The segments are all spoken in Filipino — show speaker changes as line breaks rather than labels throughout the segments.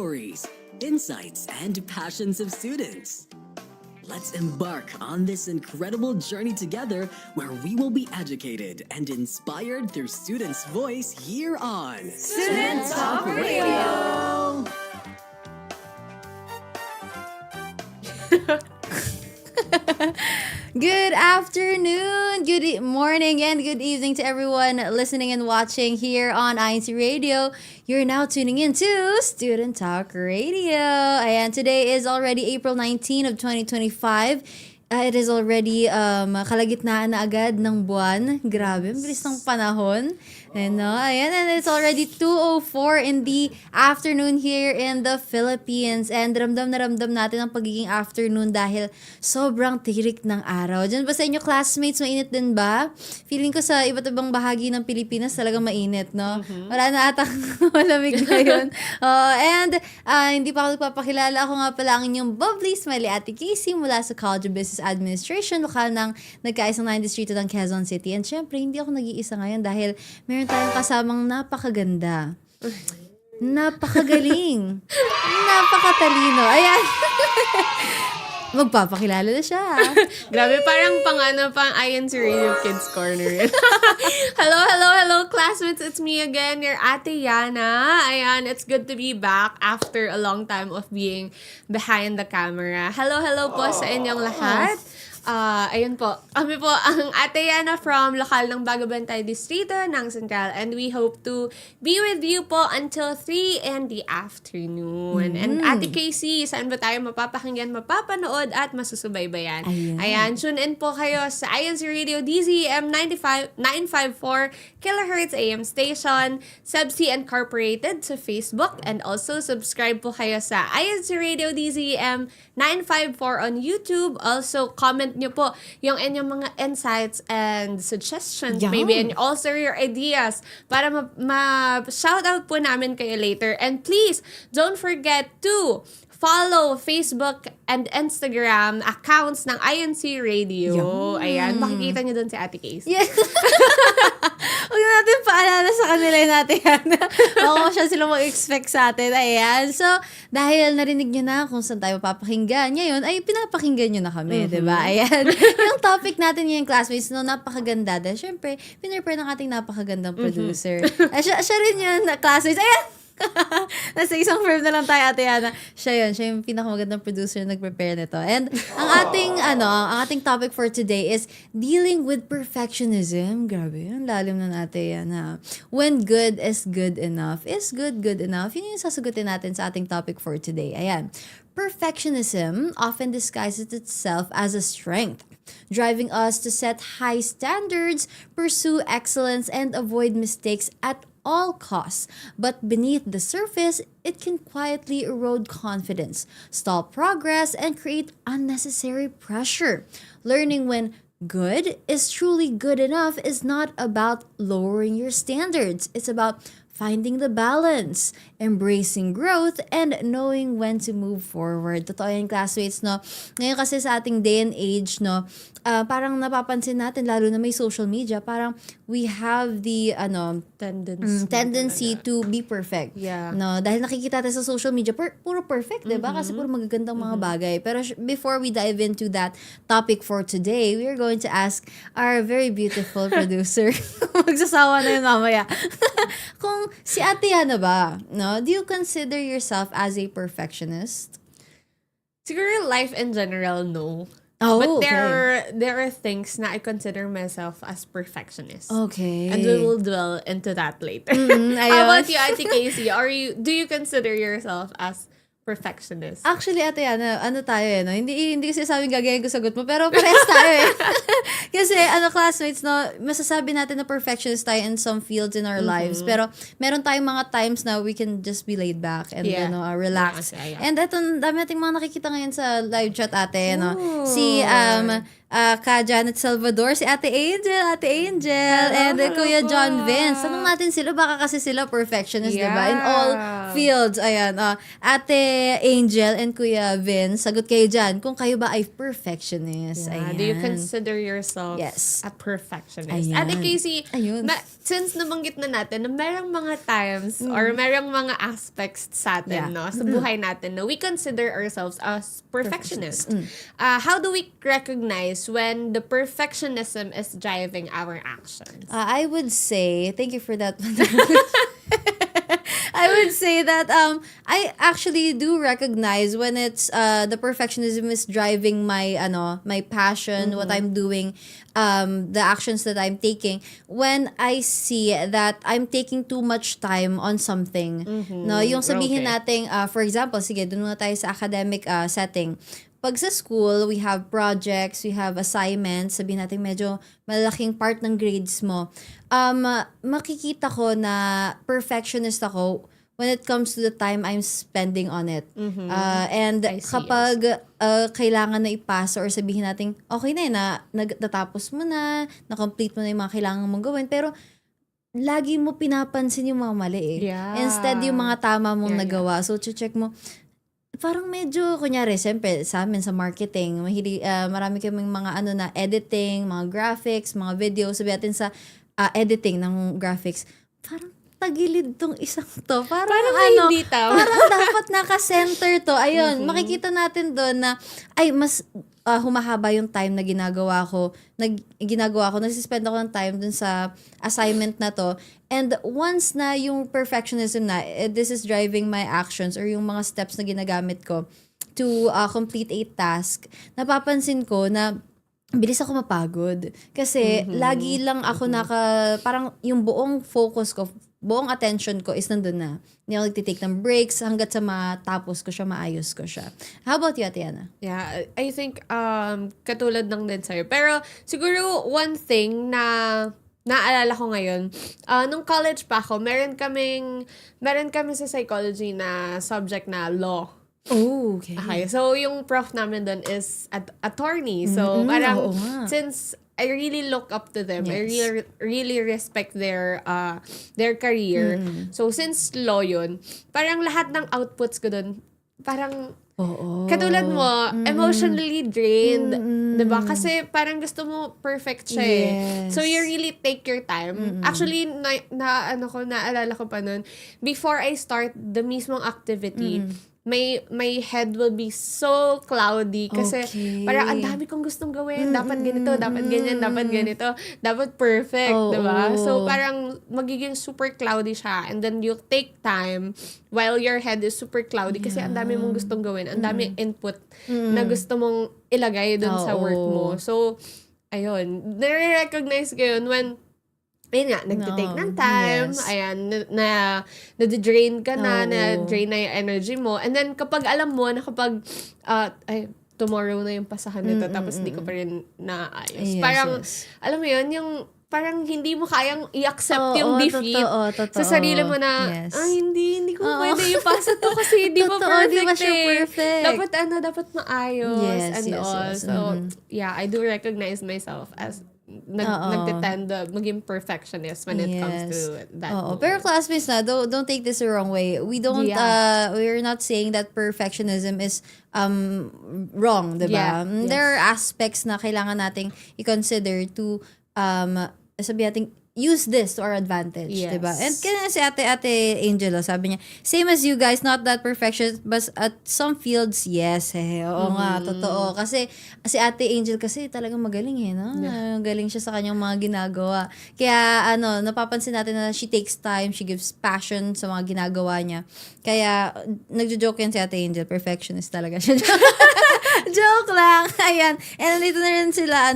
stories, insights, and passions of students. Let's embark on this incredible journey together where we will be educated and inspired through students' voice here on
Student Talk Radio.
Good afternoon, good morning, and good evening to everyone listening and watching here on INCRadio. You're now tuning in to Student Talk Radio. Ayan, today is already April 19 of 2025. It is already kalagitnaan na agad ng buwan. Grabe, ang bilis ng panahon. And it's already 2:04 in the afternoon here in the Philippines. And ramdam na ramdam natin ang pagiging afternoon dahil sobrang tirik ng araw. Diyan ba sa inyo classmates, mainit din ba? Feeling ko sa iba't ibang bahagi ng Pilipinas talagang mainit, no? Wala na atang malamig ngayon. Hindi pa ako nagpapakilala. Ako nga pala ang inyong bubbly, smiley Ate Casey mula sa College of Business Administration, lokal ng nagkaisang 9 distrito ng Quezon City. And syempre, hindi ako nag-iisa ngayon dahil meron tayong kasamang napakaganda, napakagaling, napakatalino. Ayan. Magpapakilala na siya.
Grabe, parang pang INCRadio Kids Corner. Hello, classmates. It's me again, your Ate Yana. Ayan, it's good to be back after a long time of being behind the camera. Hello po sa inyong lahat. Ayun po. Kami po ang Ate Yana from lokal ng Bagabantay Distrito ng Central, and we hope to be with you po until 3 in the afternoon. And Ate Casey, saan ba tayo mapapakinggan, mapapanood at masusubaybayan? Ayan, tune in po kayo sa INCRadio DZM 954 kHz AM station, CEBSI Incorporated sa Facebook, and also subscribe po kayo sa INCRadio DZM 954 on YouTube. Also, comment nyo po yung inyong mga insights and suggestions, maybe, and also your ideas para ma-shoutout po namin kayo later. And please, don't forget to follow Facebook and Instagram accounts ng INCRadio. Ayan, makikita nyo doon si Ate Casey.
Yes. Huwag natin paalala sa kanila yung natin yan. Baka masyad sila mag-expect sa atin. Ayan. So, dahil narinig nyo na kung saan tayo papakinggan, ngayon ay pinapakinggan nyo na kami, diba? Ayan. Yung topic natin yung classmates, no, napakaganda. Dahil syempre, pinrepare ng ating napakagandang producer. Siya rin yun, classmates. Ayan! Nasa isang firm na lang tayo, Ate Yana. Siya yung pinakamagandang producer na nag-prepare nito. And ang ating topic for today is dealing with perfectionism. Grabe, ang lalim na Ate Yana. When good is good enough. Is good enough? Yun yung sasagutin natin sa ating topic for today. Ayan. Perfectionism often disguises itself as a strength, driving us to set high standards, pursue excellence, and avoid mistakes at all costs. But beneath the surface, it can quietly erode confidence, stall progress, and create unnecessary pressure. Learning when good is truly good enough is not about lowering your standards. It's about finding the balance, embracing growth, and knowing when to move forward. Totoo yan, classmates, no? Ngayon kasi sa ating day and age, no, parang napapansin natin, lalo na may social media, parang we have the tendency to be perfect.
Yeah.
No, dahil nakikita tayo sa social media, puro perfect, diba? Kasi puro magagandang mga bagay. Pero before we dive into that topic for today, we are going to ask our very beautiful producer, magsasawa na yun mamaya, kung si Ate Yana ba, no? Do you consider yourself as a perfectionist?
Siguro life in general, no.
Oh,
but
okay.
there are things na I consider myself as perfectionist.
Okay.
And we will dwell into that later. How about you, Ate Casey? Do you consider yourself as perfectionist?
Actually, Ate Yana, ano tayo no? Hindi kasi sabing gagayin ko sagot mo, pero parehas tayo Kasi, classmates, no, masasabi natin na perfectionist tayo in some fields in our lives, pero meron tayong mga times na we can just be laid back and, relax. And eto, dami nating mga nakikita ngayon sa live chat, ate, no? Si, ka Janet Salvador, si Ate Angel, and Kuya John Vince. Tanong natin sila, baka kasi sila perfectionist, diba? In all fields, ayan. Ate Ate Angel and Kuya Vin, sagot kayo dyan kung kayo ba ay perfectionist.
Yeah.
Ayan.
Do you consider yourself
Yes.
a perfectionist?
Ayan.
Ate Casey,
Ayun.
since nabanggit na natin na merong mga times or merong mga aspects sa atin,
Yeah.
no, sa buhay natin, no, we consider ourselves as perfectionists. How do we recognize when the perfectionism is driving our actions?
I would say, thank you for that. I would say that I actually do recognize when it's the perfectionism is driving my my passion, what I'm doing, the actions that I'm taking. When I see that I'm taking too much time on something, no, yung sabihin nating for example, sige, dun muna tayo sa academic setting. Pag sa school, we have projects, we have assignments, sabihin natin medyo malaking part ng grades mo. Makikita ko na perfectionist ako when it comes to the time I'm spending on it. And
I see,
kapag kailangan na ipasa or sabihin natin, okay na na natapos mo na-complete mo na yung mga kailangan mong gawin, pero lagi mo pinapansin yung mga mali eh.
Yeah.
Instead, yung mga tama mong nagawa. So, check mo, parang medyo, kunyari, siyempre, sa amin, sa marketing, marami kaming mga editing, mga graphics, mga videos, sabi natin sa editing ng graphics, parang tagilid tong isang to. Parang
hindi tama.
Parang dapat naka-center to. Ayun, makikita natin doon na, ay, mas humahaba yung time na ginagawa ko. Nagsispend ako ng time dun sa assignment na to. And once na yung perfectionism na, this is driving my actions or yung mga steps na ginagamit ko to complete a task, napapansin ko na bilis ako mapagod. Kasi lagi lang ako parang yung buong focus ko, buong attention ko is nandun na. Hindi ako nagtitake ng breaks hanggat sa matapos ko siya, maayos ko siya. How about you, Ate Ana?
Yeah, I think katulad ng din sa'yo. Pero siguro one thing na naalala ko ngayon, nung college pa ako, meron kami sa psychology na subject na law.
Oh, okay.
Okay, so yung prof namin doon is attorney. So parang since I really look up to them, I really respect their career. So since law yun, parang lahat ng outputs ko doon, parang katulad mo, emotionally drained. Diba? Kasi parang gusto mo perfect siya eh. So you really take your time. Actually, naalala ko pa nun, before I start the mismong activity, my head will be so cloudy kasi parang ang dami kong gustong gawin. Dapat ganito, dapat ganyan, dapat ganito. Dapat perfect, diba? So parang magiging super cloudy siya. And then you'll take time while your head is super cloudy kasi ang dami mong gustong gawin. Ang dami input na gusto mong ilagay dun sa work mo. So, ayun. Nare-recognize ko yun when ayun nga, nagtitake ng time, ayan, na-drain ka na-drain na yung energy mo. And then, kapag alam mo na kapag, tomorrow na yung pasahan nito, tapos hindi ko pa rin naayos. Parang, alam mo yun, yung parang hindi mo kayang i-accept yung defeat sa sarili mo na, hindi ko pwede ipasa to kasi hindi mo perfect
di ba siya perfect?
Dapat maayos and all. So, yeah, I do recognize myself as nagtitend maging perfectionist when it comes to that.
Pero classmates na, don't take this the wrong way. We don't, we're not saying that perfectionism is wrong, diba? There are aspects na kailangan nating i-consider to sabi natin, use this to our advantage, diba? And kaya si Ate Angela, sabi niya, same as you guys, not that perfection, but at some fields, yes. Oo nga, totoo. Kasi si Ate Angel kasi talagang magaling no? Galing siya sa kanyang mga ginagawa. Kaya napapansin natin na she takes time, she gives passion sa mga ginagawa niya. Kaya nagjo-joke yan si Ate Angel, perfectionist talaga siya. Joke lang. Ayan. And nandito na rin sila,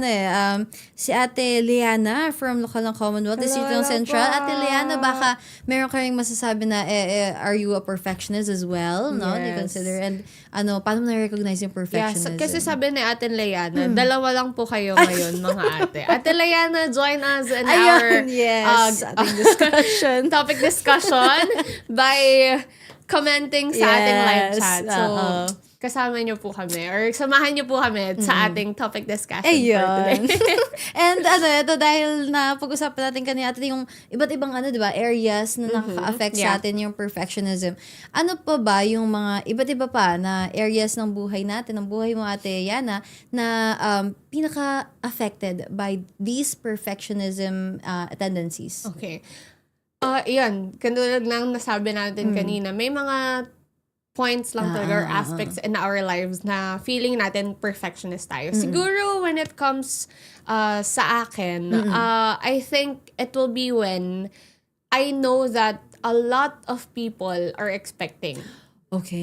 si Ate Liana from Local ng Commonwealth, the City ng Central. Ate Liana, baka meron kayong masasabi na, are you a perfectionist as well? No? Do you consider? And paano mo na-recognize yung perfectionism?
Kasi sabi ni Ate Liana, dalawa lang po kayo ngayon, mga ate. Ate Liana, join us in our
ating discussion.
topic discussion by commenting sa ating live chat. So, kasama niyo po kami or samahan niyo po kami sa ating topic discussion for today.
Ayun. And ito dahil na pag-usapan natin kanina yung iba't ibang di ba, areas na nakaka-affect sa atin yung perfectionism. Ano pa ba yung mga iba't iba pa na areas ng buhay natin, ng buhay mo Ate Yana, na pinaka-affected by these perfectionism tendencies?
Okay. Yan, katulad lang nasabi natin kanina, may mga points lang talaga or aspects in our lives na feeling natin perfectionist tayo. Siguro when it comes sa akin, I think it will be when I know that a lot of people are expecting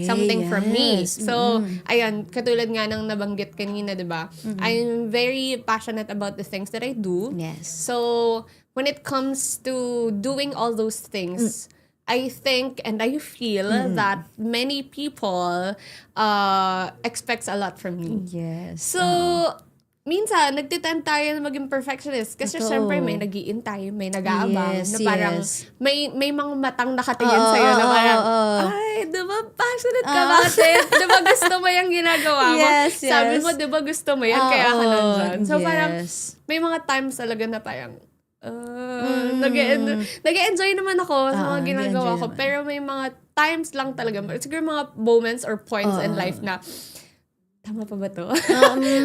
something from me. So, ayan, katulad nga ng nabanggit kanina, di ba? I'm very passionate about the things that I do.
Yes.
So, when it comes to doing all those things, I think and I feel that many people expects a lot from me.
Yes.
So, minsan, nagtitend tayo na maging perfectionist. Kasi syempre, may nag-iintay, may nag-aabang.
Yes,
na parang,
yes.
may mga matang nakatingin sa'yo na parang, ay, diba passionate ka natin? Diba gusto mo yung ginagawa mo?
Yes, yes.
Sabi mo, diba gusto mo yan? Kaya ka nandyan. So parang,
yes.
may mga times talaga na parang, nag-enjoy naman ako sa mga ginagawa ko.
naman.
Pero may mga times lang talaga. Siguro mga moments or points in life na, tama pa ba to?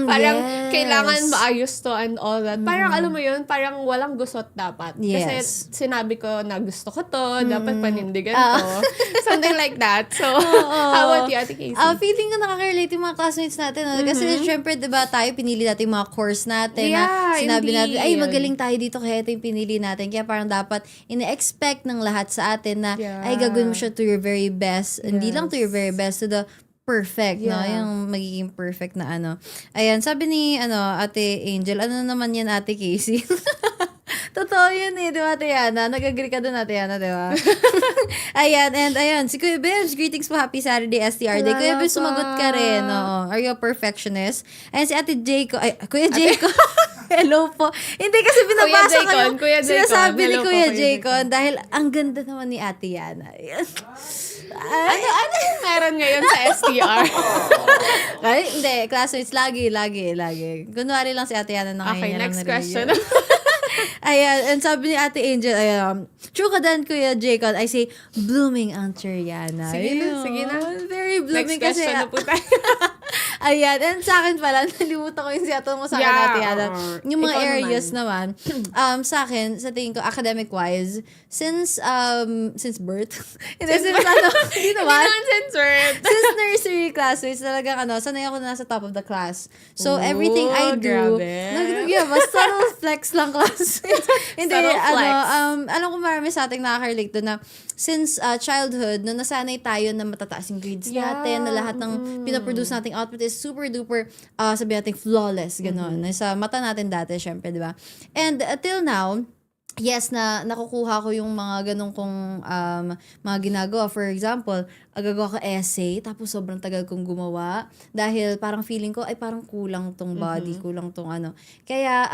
Parang kailangan maayos to and all that. Parang alam mo yun, parang walang gusot dapat.
Yes.
Kasi sinabi ko na gusto ko to, dapat panindigan to. Something like that. So, how about you, Ate Casey?
Feeling ko nakaka-relate yung mga classmates natin. Kasi syempre, diba, tayo pinili natin yung mga course natin na sinabi natin, ay, magaling tayo dito kaya ito yung pinili natin. Kaya parang dapat ina-expect ng lahat sa atin na, ay, gagawin mo siya to your very best. Hindi lang to your very best, to the perfect, no? Yung magiging perfect na Ayan, sabi ni, Ate Angel, ano naman yan, Ate Casey? Totoo yun di ba, Ate Yana? Nag-agree ka dun, Ate Yana, di ba? Ayan, and ayan, si Kuya Bebs, greetings po, happy Saturday, STR Day. Kuya Bebs, sumagot ka rin, oo. Are you a perfectionist? Ayan, si Ate Jayco, Kuya Jayco. Hello po. Hindi kasi binabasa ko yung sinasabi ni Kuya Jayco dahil ang ganda naman ni Ate Yana.
Ano yung meron ngayon sa STR?
Ay, hindi. Classmates, lagi. Kunwari lang si Ate Yana na ngayon.
Okay, next question.
Ayan, and sabi ni Ate Angel, true ka dan, Kuya Jacob, I say, blooming answer, Yana.
Sige na.
Very blooming
Next
kasi.
question na po tayo.
Ayan, and sa akin pala, nalimutan ko yung siyato mo sa akin, Ate Yana. Yung mga
ikaw
areas naman, sa akin, sa tingin ko, academic-wise, since birth, hindi naman
since birth.
since nursery classmates, talagang sanay ako na nasa top of the class. So, everything I do, subtle flex lang classmates. Hindi,
Subtle flex.
alam ko marami sa ating nakaka-relate doon na since childhood, no, nasanay tayo na matataas yung grades natin, na lahat ng pinaproduce nating output is super duper, sabi natin, flawless, gano'n. Sa mata natin dati, syempre, di ba? And till now, yes, na nakukuha ko yung mga ganong kong mga ginagawa. For example, gagawa ko essay, tapos sobrang tagal kong gumawa. Dahil parang feeling ko, ay parang kulang tong body, kulang tong Kaya,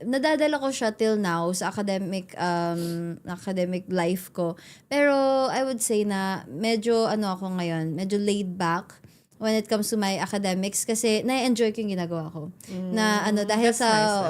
nadadala ko siya till now sa academic life ko. Pero, I would say na medyo, ako ngayon, medyo laid back when it comes to my academics kasi na-enjoy ko yung ginagawa ko. Dahil
that's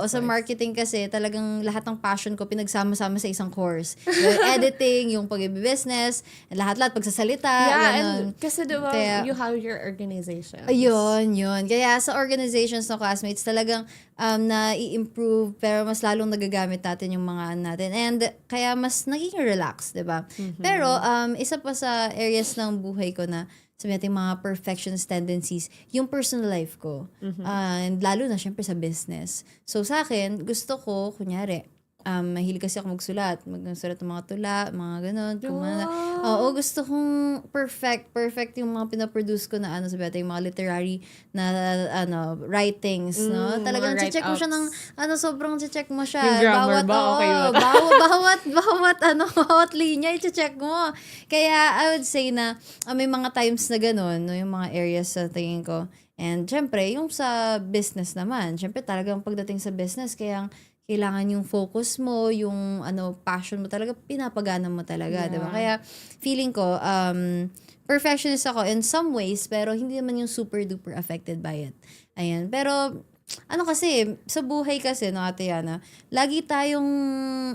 sa marketing kasi talagang lahat ng passion ko pinagsama-sama sa isang course. Yung editing, yung pag-business, lahat-lahat, pagsasalita.
And kasi diba, you have your organization.
Ayun. Kaya sa organizations ng classmates, talagang na-i-improve pero mas lalong nagagamit natin yung mga natin. And kaya mas naging relax, diba? Pero isa pa sa areas ng buhay ko na sabi natin mga perfectionist tendencies, yung personal life ko. And lalo na syempre sa business. So sa akin, gusto ko, kunyari, mahilig kasi ako magsulat ng mga tula, mga ganon. Oo, gusto kong perfect yung mga pinaproduce ko na sabi natin, yung mga literary na writings, no? Talagang check mo siya ng sobrang check mo siya.
Yung grammar okay
bawat linya i-check mo. Kaya I would say na may mga times na ganon, no, yung mga areas sa tingin ko. And syempre, yung sa business naman, syempre talagang pagdating sa business, kailangan yung focus mo, yung passion mo talaga, pinapagana mo talaga, di ba? Kaya feeling ko, perfectionist ako in some ways, pero hindi naman yung super duper affected by it. Ayan. Pero, ano kasi, sa buhay kasi, no, Ate Yana, lagi tayong,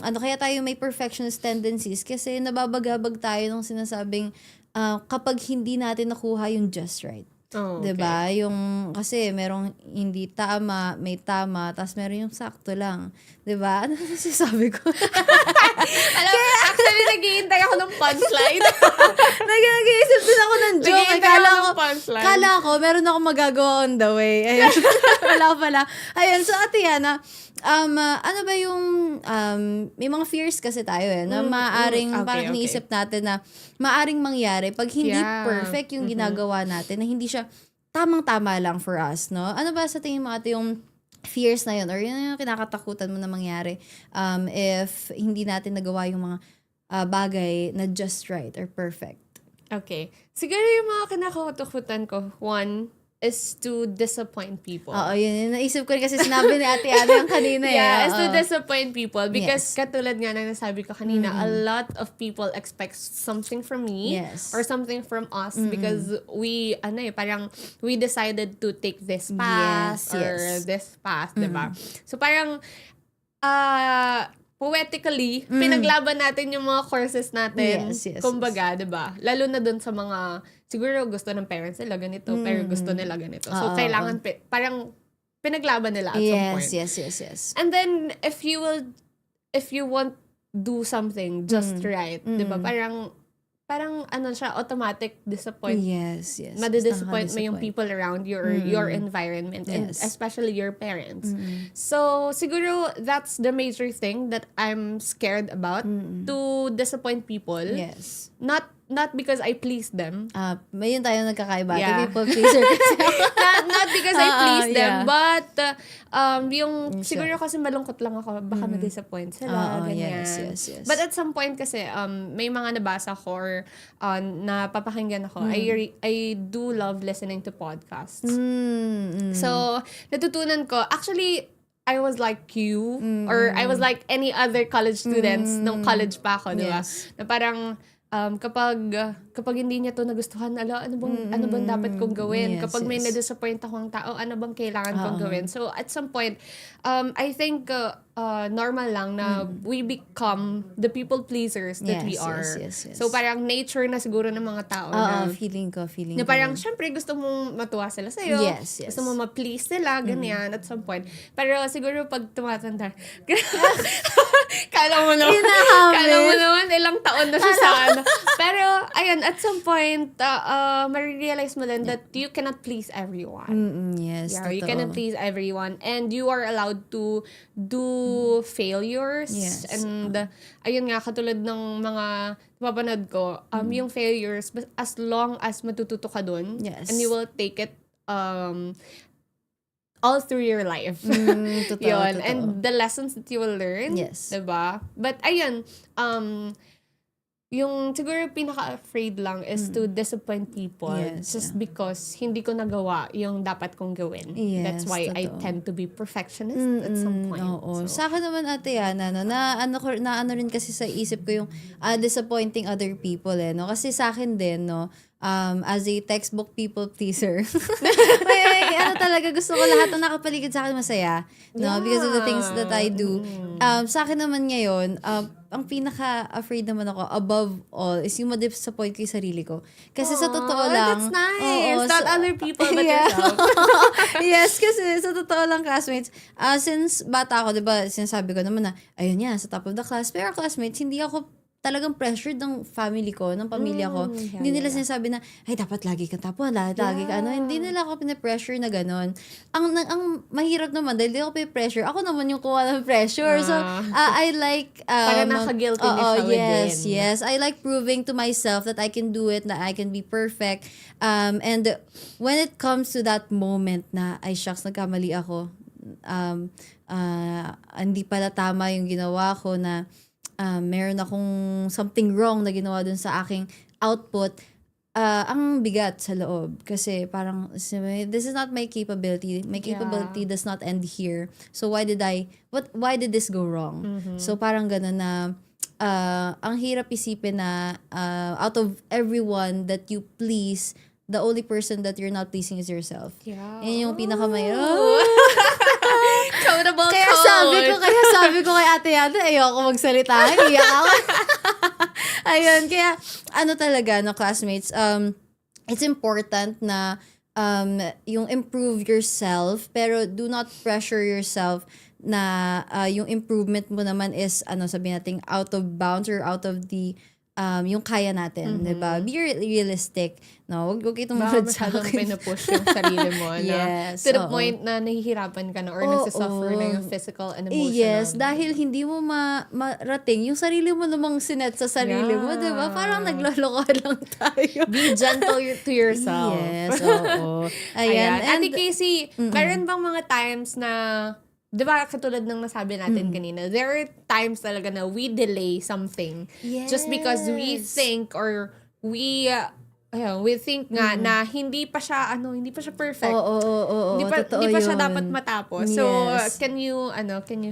kaya tayo may perfectionist tendencies kasi nababagabag tayo ng sinasabing kapag hindi natin nakuha yung just right.
Oh, okay.
'Di ba? Yung kasi merong hindi tama, may tama, tapos meron yung sakto lang. 'Di ba? Ano sinasabi ko?
Alam mo, actually, naghihintay ako ng punchline.
Nag-iisip din ako ng joke.
Naghihintay ako ng punchline.
Kala ko, meron ako magagawa on the way. Ayun. Wala pala. Ayun, so Ate Yana, ano ba yung, may mga fears kasi tayo na maaring, parang iniisip natin na maaring mangyari pag hindi perfect yung ginagawa natin, na hindi siya tamang-tama lang for us, no? Ano ba sa tingin mo, Ate, yung fears na yun or yun yung kinakatakutan mo na mangyari if hindi natin nagawa yung mga bagay na just right or perfect?
Okay. Siguro yung mga kinakatakutan ko, one, is to disappoint people.
Oo, yun. Naisip ko rin kasi sinabi ni Ate Ana yung kanina.
Yeah, is to disappoint people. Because katulad nga ng nasabi ko kanina, a lot of people expect something from me or something from us because we, parang we decided to take this path or this path, diba? So parang, poetically, pinaglaban natin yung mga courses natin. Kumbaga, diba? Lalo na dun sa mga, siguro gusto ng parents nila ganito, pero gusto nila ganito. So, kailangan, parang, pinaglaban nila at some point.
Yes.
And then, if you want do something just right, diba? Parang ano siya, automatic disappoint.
Yes.
Madidisappoint mo yung people around you or your environment and especially your parents. So, siguro that's the major thing that I'm scared about, to disappoint people.
Yes.
Not because I please them.
Mayroon tayo nagkakaiba. People pleaser kasi
not because I please them, but yung siguro kasi malungkot lang ako, baka ma-disappoint sila, ganyan.
Yes.
But at some point kasi, may mga nabasa ko or napapakinggan ako. I do love listening to podcasts. So, natutunan ko, actually, I was like you, or I was like any other college students nung college pa ako, diba? Na parang, kapag hindi niya to nagustuhan, ano bang dapat kong gawin? Kapag may na-disappoint akong tao, ano bang kailangan kong gawin? So, at some point, I think normal lang na we become the people pleasers that we are.
Yes.
So, parang nature na siguro ng mga tao na
feeling ko.
na parang, syempre, gusto mong matuwa sila sa'yo.
Yes.
Gusto mong ma-please sila, ganyan, at some point. Pero siguro pag tumatanda, kala mo naman, ilang taon na siya sana. Pero, ayun, at some point, marirealize mo din that you cannot please everyone.
Yes,
you cannot please everyone. And you are allowed to do failures.
Yes.
And, ayun nga, katulad ng mga napapanood ko, yung failures, as long as matututo ka dun, and you will take it, all through your life. Totoo. And the lessons that you will learn.
Yes.
Diba? But, ayun, yung siguro pinaka-afraid lang is to disappoint people just because hindi ko nagawa yung dapat kong gawin. That's why I tend to be perfectionist at some point.
So. Sa akin naman, Ate Yana, na ano rin kasi sa isip ko yung disappointing other people no? Kasi sa akin din, no, as a textbook people pleaser, may talaga gusto ko lahat na nakapaligid sa akin masaya, no, because of the things that I do. Sa akin naman ngayon, ang pinaka-afraid naman ako above all is yung ma-disappoint ko yung sarili ko. Kasi sa totoo lang,
that's nice. Not other people but yourself.
Yes, kasi sa totoo lang, classmates, since bata ako, diba, sinasabi ko naman na, ayun yan, sa top of the class. Pero classmates, hindi ako talagang pressured ng family ko, ng pamilya ko. Hindi nila sinasabi na, ay, dapat lagi kang tapon, lagi ka, Hindi nila ako pinapressure na gano'n. Ang mahirap naman, dahil di ako pinapressure, ako naman yung kuha ng pressure. So, I like...
Parang naka-guilty na siya within.
Yes. I like proving to myself that I can do it, that I can be perfect. And when it comes to that moment na, ay, shucks, nagkamali ako, hindi pala tama yung ginawa ko na meron akong something wrong na ginawa dun sa aking output, ang bigat sa loob. Kasi parang, this is not my capability. My capability does not end here. So why did this go wrong? So parang ganun na, ang hirap isipin na out of everyone that you please, the only person that you're not pleasing is yourself.
Yeah.
Yan yung pinakamay.
Quotable
Kaya sabi ko kay Ate Yana, ayoko magsalita. Iyak ako. Ayun, kaya talaga, no, classmates, it's important na yung improve yourself, pero do not pressure yourself na yung improvement mo naman is, sabihin natin, out of bounds or out of the yung kaya natin, diba? Be realistic. No, wag itong
Baka
manood sa
masyadong
akin.
pinupush yung sarili mo.
Yes,
to the
oo.
point na nahihirapan ka na or nagsasuffer na yung physical and emotional.
Yes, dahil hindi mo marating yung sarili mo namang sinet sa sarili mo,
Yeah.
diba? Parang nagloloko lang tayo.
Be gentle to yourself.
Yes, oo. Ayan.
Ate Casey, meron bang mga times na, di ba, katulad ng nasabi natin kanina, there are times talaga na we delay something just because we think or we think nga na hindi pa siya perfect.
Oo, totoo
Hindi pa siya
yun.
dapat matapos. So,
Yes.
can you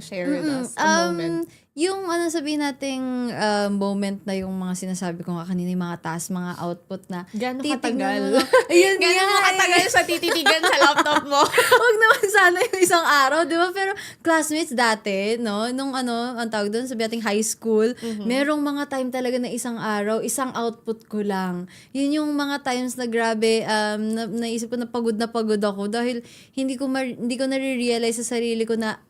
share with us a moment?
Yung sabihin nating moment na yung mga sinasabi ko nga kanina, yung mga task, mga output na
Gano'ng
titignan
katagal?
mo. Ayun,
Gano'n mo katagal sa tititigan sa laptop mo?
Huwag naman sana yung isang araw, di ba? Pero classmates dati, no? Nung ang tawag doon, sabi nating high school, merong mga time talaga na isang araw, isang output ko lang. Yun yung mga times na grabe, naisip ko na pagod ako dahil hindi ko nare-realize sa sarili ko na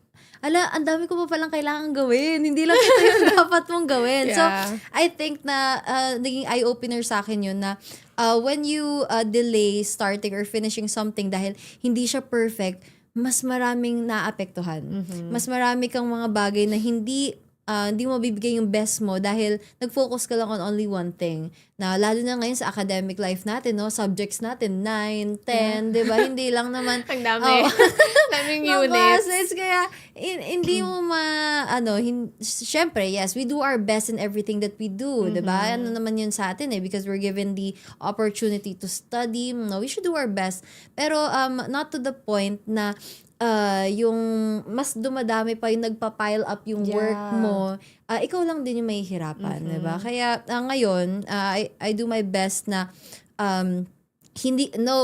ang dami ko pa palang kailangan gawin. Hindi lang ito yung dapat mong gawin.
Yeah.
So, I think na naging eye-opener sa akin yun na when you delay starting or finishing something dahil hindi siya perfect, mas maraming naapektuhan. Mas marami kang mga bagay na hindi mo bibigay yung best mo dahil nag-focus ka lang on only one thing. Na lalo na ngayon sa academic life natin, no, subjects natin 9, 10, 'di ba? Hindi lang naman
Ang dami. Daming units.
Units. Kaya hindi mo syempre, yes, we do our best in everything that we do, 'di ba? Ano naman 'yun sa atin because we're given the opportunity to study. No, we should do our best. Pero not to the point na yung mas dumadami pa yung nagpa-pile up yung work mo, ikaw lang din yung mahihirapan, diba? Kaya ngayon, I do my best na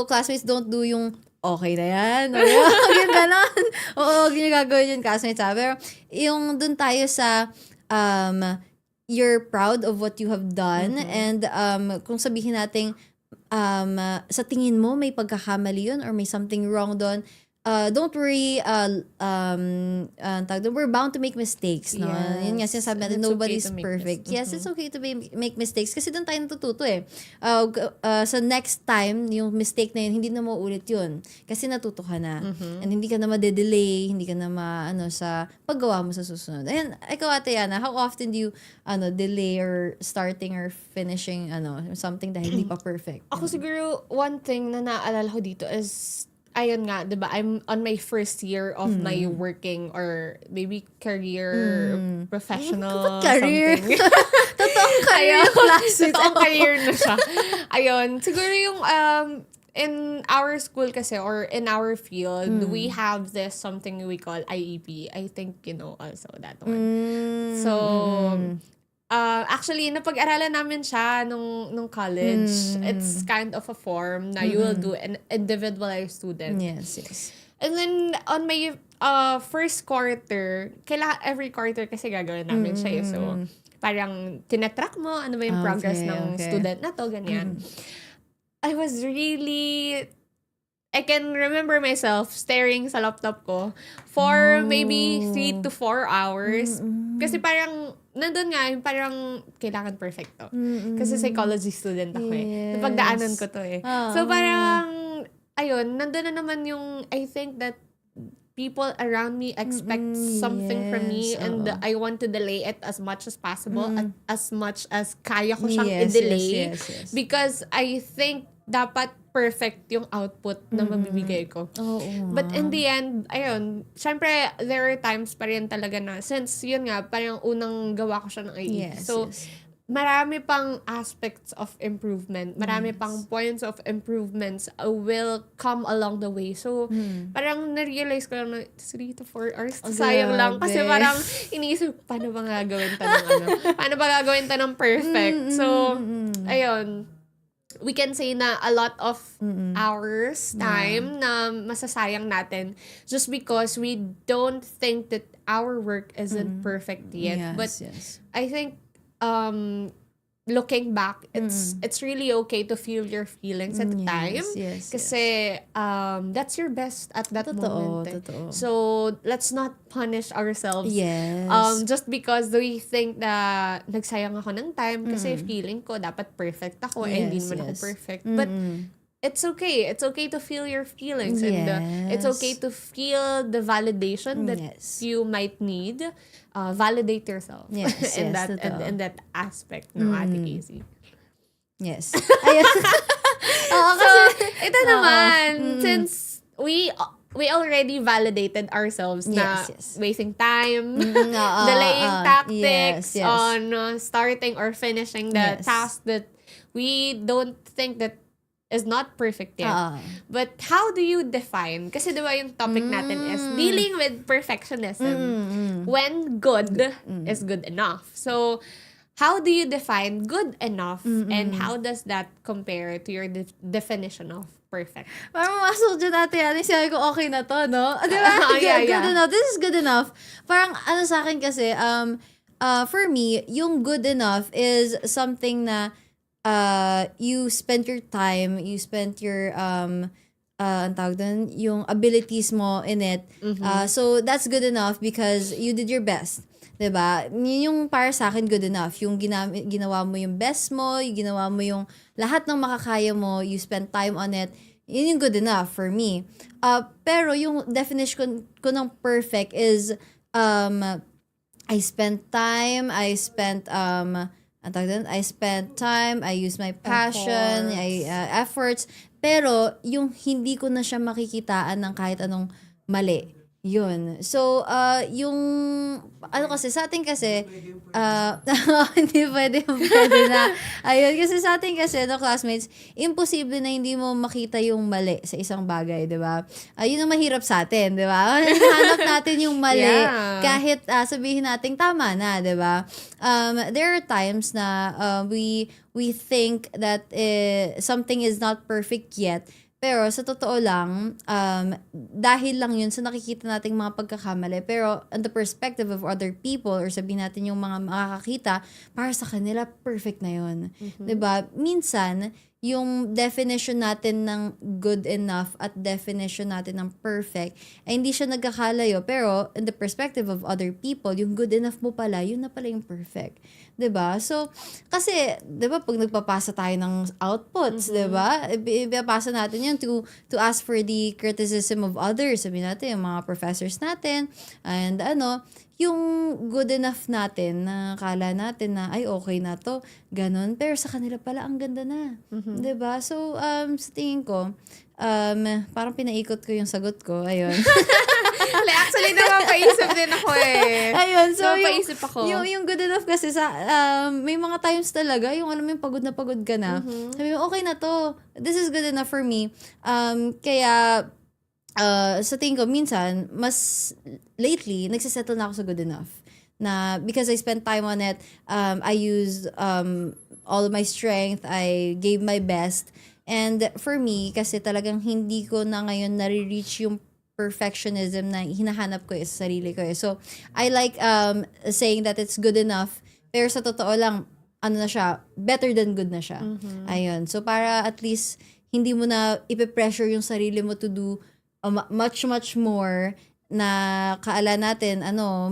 classmates don't do yung okay na yan. Yung ganon. Oo, ginagagawin yun, classmates. Pero yung dun tayo sa you're proud of what you have done and kung sabihin natin sa tingin mo may pagkakamali yun or may something wrong doon, don't worry, we're bound to make mistakes, no?
Yes.
Yun nga, sinasabi natin,
It's
nobody's
okay to make
perfect.
mistakes.
Yes, it's okay to make mistakes kasi doon tayo natututo eh. Sa next time, yung mistake na yun, hindi na mauulit yun. Kasi natuto ka na. And hindi ka na ma-delay, hindi ka na sa paggawa mo sa susunod. Ayan, ikaw Ate Yana, how often do you delay or starting or finishing something dahil hindi pa perfect?
Ako siguro, one thing na naalala ko dito is, ayun nga, di ba, I'm on my first year of my working or maybe career, professional,
Career.
something.
Totoong career classes.
Totoong career na siya. Ayun, siguro yung in our school kasi or in our field, we have this something we call IEP. I think you know also that one. So, actually, napag-aralan namin siya nung college. It's kind of a form na you will do an individualized student.
Yes.
And then, on my first quarter, every quarter kasi gagawin namin siya. So, parang tinatrack mo, ano ba yung progress ng student na to, ganyan. I was really... I can remember myself staring sa laptop ko for maybe 3 to 4 hours. Kasi parang, nandun nga, parang kailangan perfecto. Kasi psychology student ako eh. Napagdaanan ko to eh. So parang, ayun, nandun na naman yung, I think that people around me expect something from me and I want to delay it as much as possible, as much as kaya ko siyang i-delay.
Yes.
Because I think dapat perfect yung output na mabibigay ko. But in the end, ayun, syempre, there are times pa rin talaga na, since yun nga, parang unang gawa ko siya ng IE. So, marami pang aspects of improvement. Marami pang points of improvements will come along the way. So, parang na-realize ko lang na 3 to 4 hours. Sayang lang. Kasi
grabe.
parang iniisip, paano ba gagawin ta ng ano? Paano ba gagawin ta ng perfect? So, ayun. We can say na a lot of hours, time na masasayang natin just because we don't think that our work isn't perfect yet.
Yes,
But
yes.
I think looking back, it's really okay to feel your feelings at the time.
Yes,
Kasi that's your best at that
Totoo,
moment.
totoo.
So let's not punish ourselves.
Yes.
Just because we think na nagsayang ako ng time kasi feeling ko dapat perfect ako hindi
Yes,
naman ako
yes.
perfect. But it's okay. It's okay to feel your feelings and it's
Yes.
okay to feel the validation that
Yes.
you might need. Validate yourself
Yes,
in
yes,
that
totoo.
in that aspect ng Ate Casey.
Yes. Ayun. Oo,
So,
kasi,
ito naman, since we already validated ourselves na
Yes, yes.
wasting time,
oo,
delaying tactics
yes, yes.
on starting or finishing the
Yes.
task that we don't think that is not perfect yet.
Oo.
But how do you define? Kasi diba yung topic natin is dealing with perfectionism. When good is good enough. So, how do you define good enough and how does that compare to your definition of perfect?
Parang masok dyan natin yan. Sabi ko, okay na to, no? Di ba?
Yeah,
Good
yeah.
enough. This is good enough. Parang, ano sa akin kasi, for me, yung good enough is something na you spent your time, you spent your, ang tawag dun, yung abilities mo in it. So, that's good enough because you did your best. Diba? Yun yung para sa akin good enough. Yung ginawa mo yung best mo, yung ginawa mo yung lahat ng makakaya mo, you spent time on it, yun yung good enough for me. Pero yung definition ko ng perfect is, I spent time, I spent time, I used my passion, efforts, pero yung hindi ko na siya makikitaan ng kahit anong mali. Yun. So, yung, ano kasi, sa atin kasi, hindi pwede na. Ayun, kasi sa atin kasi, no, classmates, imposible na hindi mo makita yung mali sa isang bagay, di ba? Yun ang mahirap sa atin, di ba? Hanap natin yung mali,
Yeah.
kahit sabihin natin tama na, di ba? There are times na we think that something is not perfect yet, pero sa totoo lang, dahil lang yun sa nakikita nating mga pagkakamali, pero on the perspective of other people, or sabihin natin yung mga makakakita, para sa kanila, perfect na yun. 'Di ba? Minsan, yung definition natin ng good enough at definition natin ng perfect, ay hindi siya nagkakalayo. Pero, in the perspective of other people, yung good enough mo pala, yun na pala yung perfect. 'Di ba? So, kasi, 'di ba, pag nagpapasa tayo ng outputs, 'di ba? Ipapasa natin yun to ask for the criticism of others. Sabihin natin, yung mga professors natin, and yung good enough natin, na kala natin na, ay, okay na to, ganun. Pero sa kanila pala, ang ganda na. 'Di ba? So, sa tingin ko, parang pinaikot ko yung sagot ko. Ayun.
Actually, napapaisip din ako eh.
Ayun, so
Napapaisip ako.
yung good enough kasi sa, may mga times talaga, yung alam mo yung pagod na pagod ka na. Sabi mo, okay na to. This is good enough for me. Kaya, sa tingin ko, minsan, mas lately, nagsisettle na ako sa good enough. Na, because I spent time on it, I used all of my strength, I gave my best. And for me, kasi talagang hindi ko na ngayon nare-reach yung perfectionism na hinahanap ko sa sarili ko. So, I like saying that it's good enough, pero sa totoo lang, ano na siya, better than good na siya. Ayun. So, para at least, hindi mo na ipe-pressure yung sarili mo to do much, much more na kaala natin,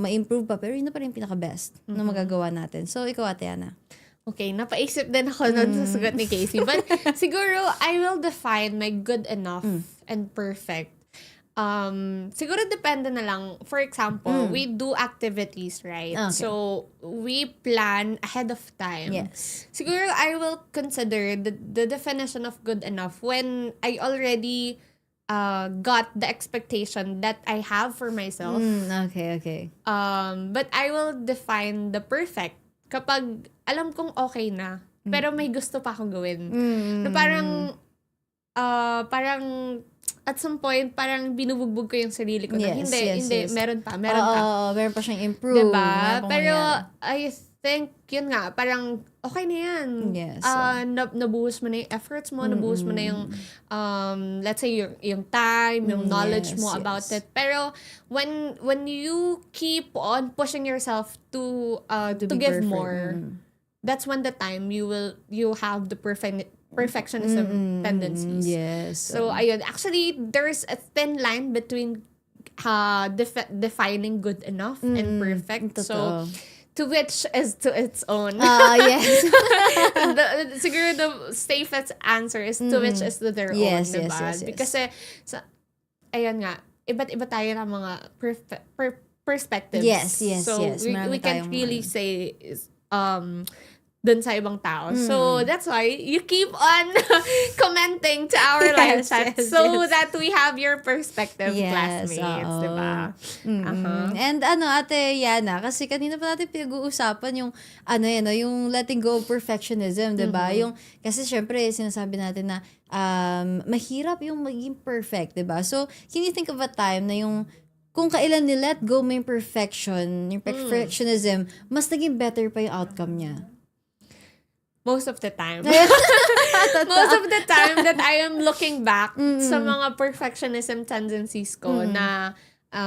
ma-improve pa, pero yun na pa rin pinaka-best na magagawa natin. So, ikaw, Ate Ana.
Okay, napaisip din ako nun sa sagot ni Casey. But siguro, I will define my good enough and perfect. Siguro depende na lang. For example, we do activities, right?
Okay.
So, we plan ahead of time.
Yes.
Siguro, I will consider the definition of good enough when I already got the expectation that I have for myself.
Okay.
But I will define the perfect kapag alam kong okay na, pero may gusto pa akong gawin. Na parang at some point, parang binubugbog ko yung sarili ko. Na, hindi, meron pa.
Meron pa siyang improve.
Diba? Pero, I think, yun nga, parang, okay na yan.
Yes.
Nabuhos mo na yung efforts mo, nabuhos mo na yung, let's say, yung time, yung knowledge mo about it. Pero, when you keep on pushing yourself to give
perfect.
more, that's when the time you have the perfectionism tendencies.
Yes.
So, ayun. Actually, there's a thin line between defining good enough and perfect.
Totoo.
So, to which is to its own.
Yes.
Siguro the safest answer is to which is to their own. Diba?
Yes.
Because, ayun nga, iba't-iba tayo ng mga perspectives.
Yes.
So, we can't really say dun sa ibang tao. So, that's why you keep on commenting to our live chat so that we have your perspective, classmates. Diba?
And Ate Yana, kasi kanina pa natin pinag-uusapan yung, yung letting go of perfectionism, diba? Yung, kasi syempre, sinasabi natin na mahirap yung maging perfect, diba? So, can you think of a time na yung kung kailan ni-let go mo yung perfectionism, mas naging better pa yung outcome niya?
Most of the time. Most of the time that I am looking back sa mga perfectionism tendencies ko na,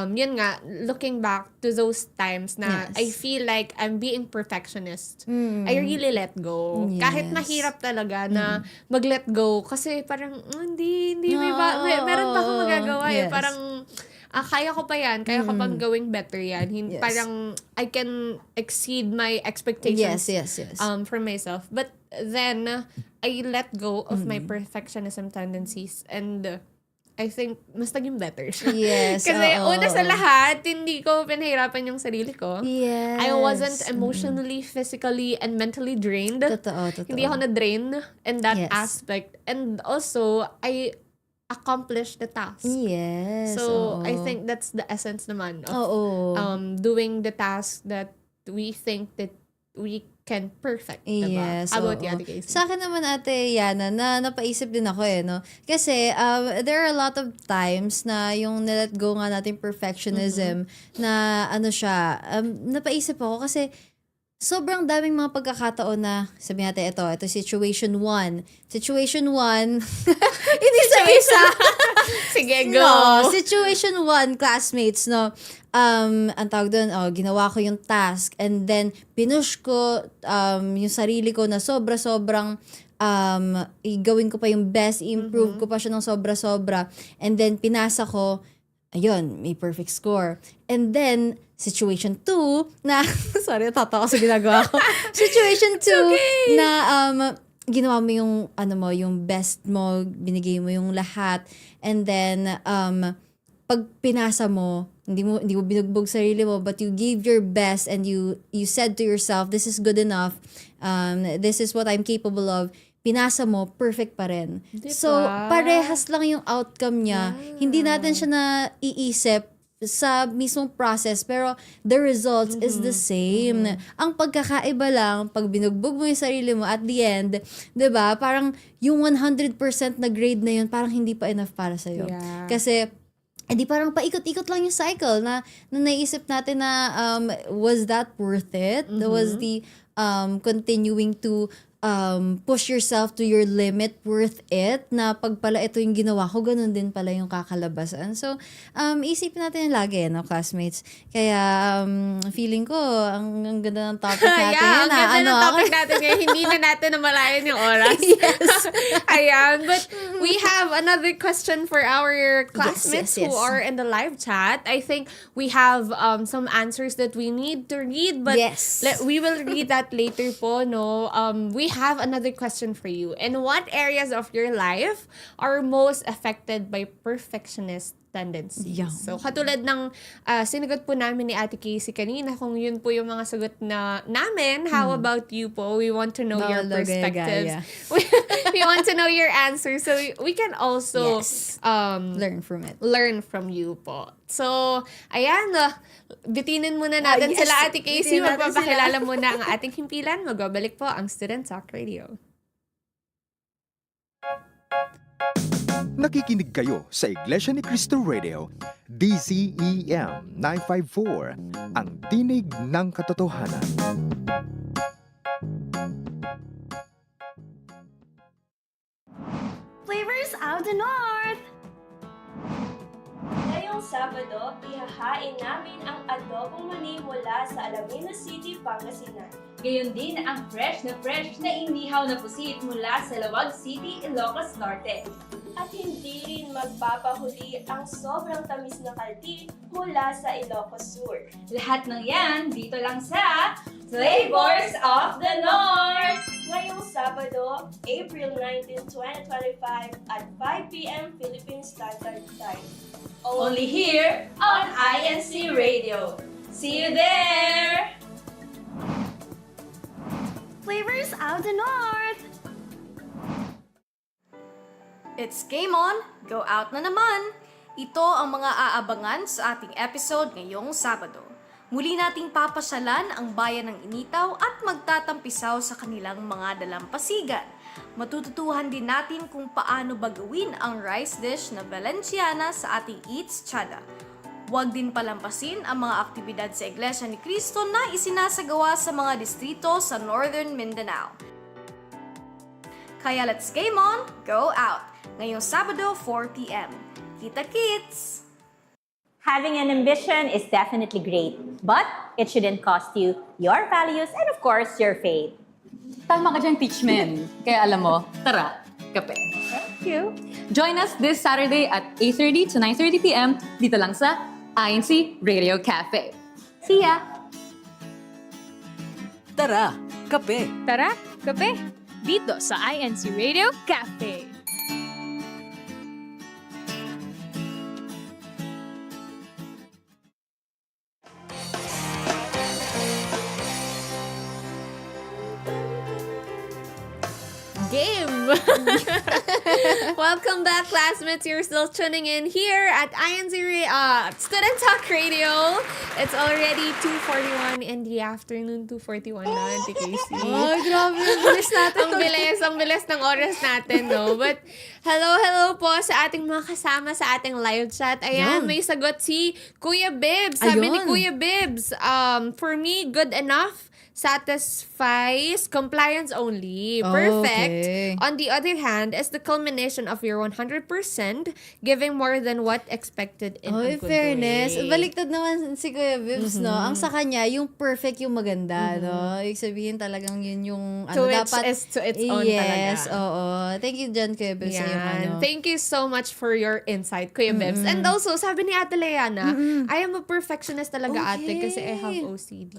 yun nga, looking back to those times na I feel like I'm being perfectionist. I really let go. Kahit mahirap talaga na mag-let go kasi parang, hindi, meron pa akong magagawa eh. Parang, kaya ko pa yan. Kaya ko pang gawing better yan. Parang, I can exceed my expectations from myself. But then, I let go of my perfectionism tendencies. And I think, mas naging better siya.
Yes.
Kasi una sa lahat, hindi ko pinahirapan yung sarili ko.
Yes.
I wasn't emotionally, physically, and mentally drained.
Totoo.
Hindi ako na-drain in that aspect. And also, I accomplish the task.
Yes.
So, I think that's the essence naman of doing the task that we think that we can perfect. Diba?
Yes.
How about you, Ate Casey?
Sa akin naman, Ate Yana, na napaisip din ako no? Kasi, there are a lot of times na yung nilet go nga natin perfectionism na napaisip ako kasi sobrang daming mga pagkakataon na, sabi natin, ito situation 1. Situation 1, hindi sa isa.
Sige, go.
No, situation 1, classmates, no. Ang tawag doon, ginawa ko yung task and then pinush ko yung sarili ko na sobra-sobrang gawin ko pa yung best, improve ko pa siya ng sobra-sobra. And then pinasa ko, ayun, may perfect score. And then, situation 2, na, sorry, tatawa sa ginagawa ko. Situation 2, na ginawa mo yung, yung best mo, binigay mo yung lahat. And then, pag pinasa mo, hindi mo binugbog sarili mo, but you gave your best and you said to yourself, this is good enough. This is what I'm capable of. Pinasa mo, perfect pa rin. Diba? So, parehas lang yung outcome niya. Hindi natin siya naiisip sa mismong process, pero the results is the same. Ang pagkakaiba lang, pag binugbog mo yung sarili mo, at the end, diba, parang yung 100% na grade na yun, parang hindi pa enough para sa'yo.
Yeah.
Kasi, hindi parang paikot-ikot lang yung cycle na naisip natin na was that worth it? Was the continuing to push yourself to your limit worth it? Na pag pala ito yung ginawa ko, ganun din pala yung kakalabasan. So, isipin natin yung lagi, no, classmates? Kaya, feeling ko, ang ganda ng topic natin.
Ang ganda ng topic natin ngayon. Hindi na natin namalayan yung oras.
Yes.
Ayan. But we have another question for our classmates
yes.
who are in the live chat. I think we have some answers that we need to read, but we will read that later po, no? We have another question for you. In what areas of your life are most affected by perfectionist tendencies?
Yeah.
So, katulad ng sinagot po namin ni Ate Casey kanina, kung yun po yung mga sagot na namin, how about you po? We want to know your perspectives. We want to know your answer so we can also
Yes.
um
Learn from it.
learn from you po. So, ayan, bitinin muna natin
yes.
sila, Ate Casey.
Bitinin natin
Magpapakilala muna ang ating himpilan. Magbabalik po ang Student Talk Radio.
Nakikinig kayo sa Iglesia ni Cristo Radio, DCEM 954, ang tinig ng katotohanan.
Flavors of the North!
Ngayong Sabado, ihahain namin ang adobong mani mula sa Alaminos City, Pangasinan.
Gayon din ang fresh na inihaw na pusit mula sa Lawag City, Ilocos Norte.
At hindi rin magpapahuli ang sobrang tamis na kaldi mula sa Ilocos Sur.
Lahat ng yan dito lang sa Flavors of the North!
Ngayong Sabado, April 19, 2025 at 5 p.m. Philippine Standard Time.
Only here on INCRadio. See you there!
Flavors of the North! It's game on! Go out na naman! Ito ang mga aabangan sa ating episode ngayong Sabado. Muli nating papasyalan ang bayan ng Initaw at magtatampisaw sa kanilang mga dalampasigan. Matututuhan din natin kung paano ba gawin ang rice dish na Valenciana sa ating Eats Chada. Huwag din palampasin ang mga aktibidad sa Iglesia ni Cristo na isinasagawa sa mga distrito sa Northern Mindanao. Kaya let's game on, go out! Ngayong Sabado, 4 p.m. Kita-kits!
Having an ambition is definitely great, but it shouldn't cost you your values and of course, your faith.
Tama ka dyan, Teachman. Kaya alam mo, tara, kape.
Thank you.
Join us this Saturday at 8:30 to 9:30 p.m. dito lang sa INC Radio Cafe. See ya!
Tara, kape!
Tara, kape! Dito sa INC Radio Cafe.
Game! Welcome back, classmates. You're still tuning in here at Student Talk Radio. It's already 2:41 in the afternoon. 2:41 na, Ate Casey.
Ay, grabe. Ang bilis natin.
Ang bilis ng oras natin, no? But, hello po sa ating mga kasama sa ating live chat. Ayan,
Yan.
may sagot si Kuya Bibs. Sabi ni
Ayun.
Kuya Bibs, for me, good enough. Satisfies compliance only. Perfect.
Okay.
On the other hand, is the culmination of your 100% giving more than what expected in a
Oh, in
good
fairness,
way.
baliktad naman si Kuya Bibs, no? Ang sa kanya, yung perfect yung maganda, no? Ibig sabihin talagang yun yung,
To
ano,
which
dapat...
is to its own
yes,
talaga.
oo. Thank you dyan, Kuya Bibs, sa yung ano.
Yan. Thank you so much for your insight, Kuya Bibs. And also, sabi ni Ate Leana, I am a perfectionist talaga, ate, kasi I have OCD.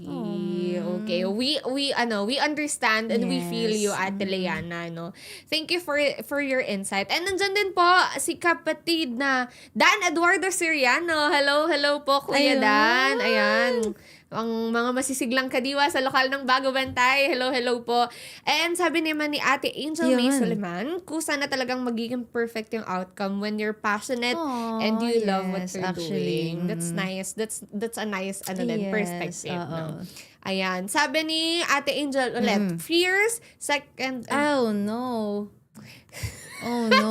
Okay. We understand and we feel you, Ate Leana, no? Thank you for your insight. And nandyan din po si kapatid na Dan Eduardo Siriano. Hello po, Kuya
Ayun.
Dan. Ayan. Ang mga masisiglang kadiwa sa lokal ng Bago Bantay. Hello po. And sabi naman ni Ate Angel May
Yun.
Suleman, kusa na talagang magiging perfect yung outcome when you're passionate
Aw,
and you love what
yes,
you're
actually.
doing. That's nice. That's a nice
Yes,
perspective.
oo.
No? Ayan. Sabi ni Ate Angel ulit, fears, second...
Oh, no. Oh, no.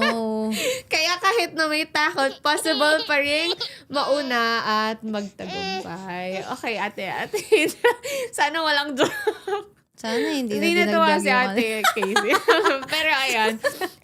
Kaya kahit na may takot, possible pa rin mauna at magtagumpay. Okay, ate. Sana walang drop.
Sana hindi
Hindi
na
natuwa
dinagdag
si
yung
Ate Casey. Pero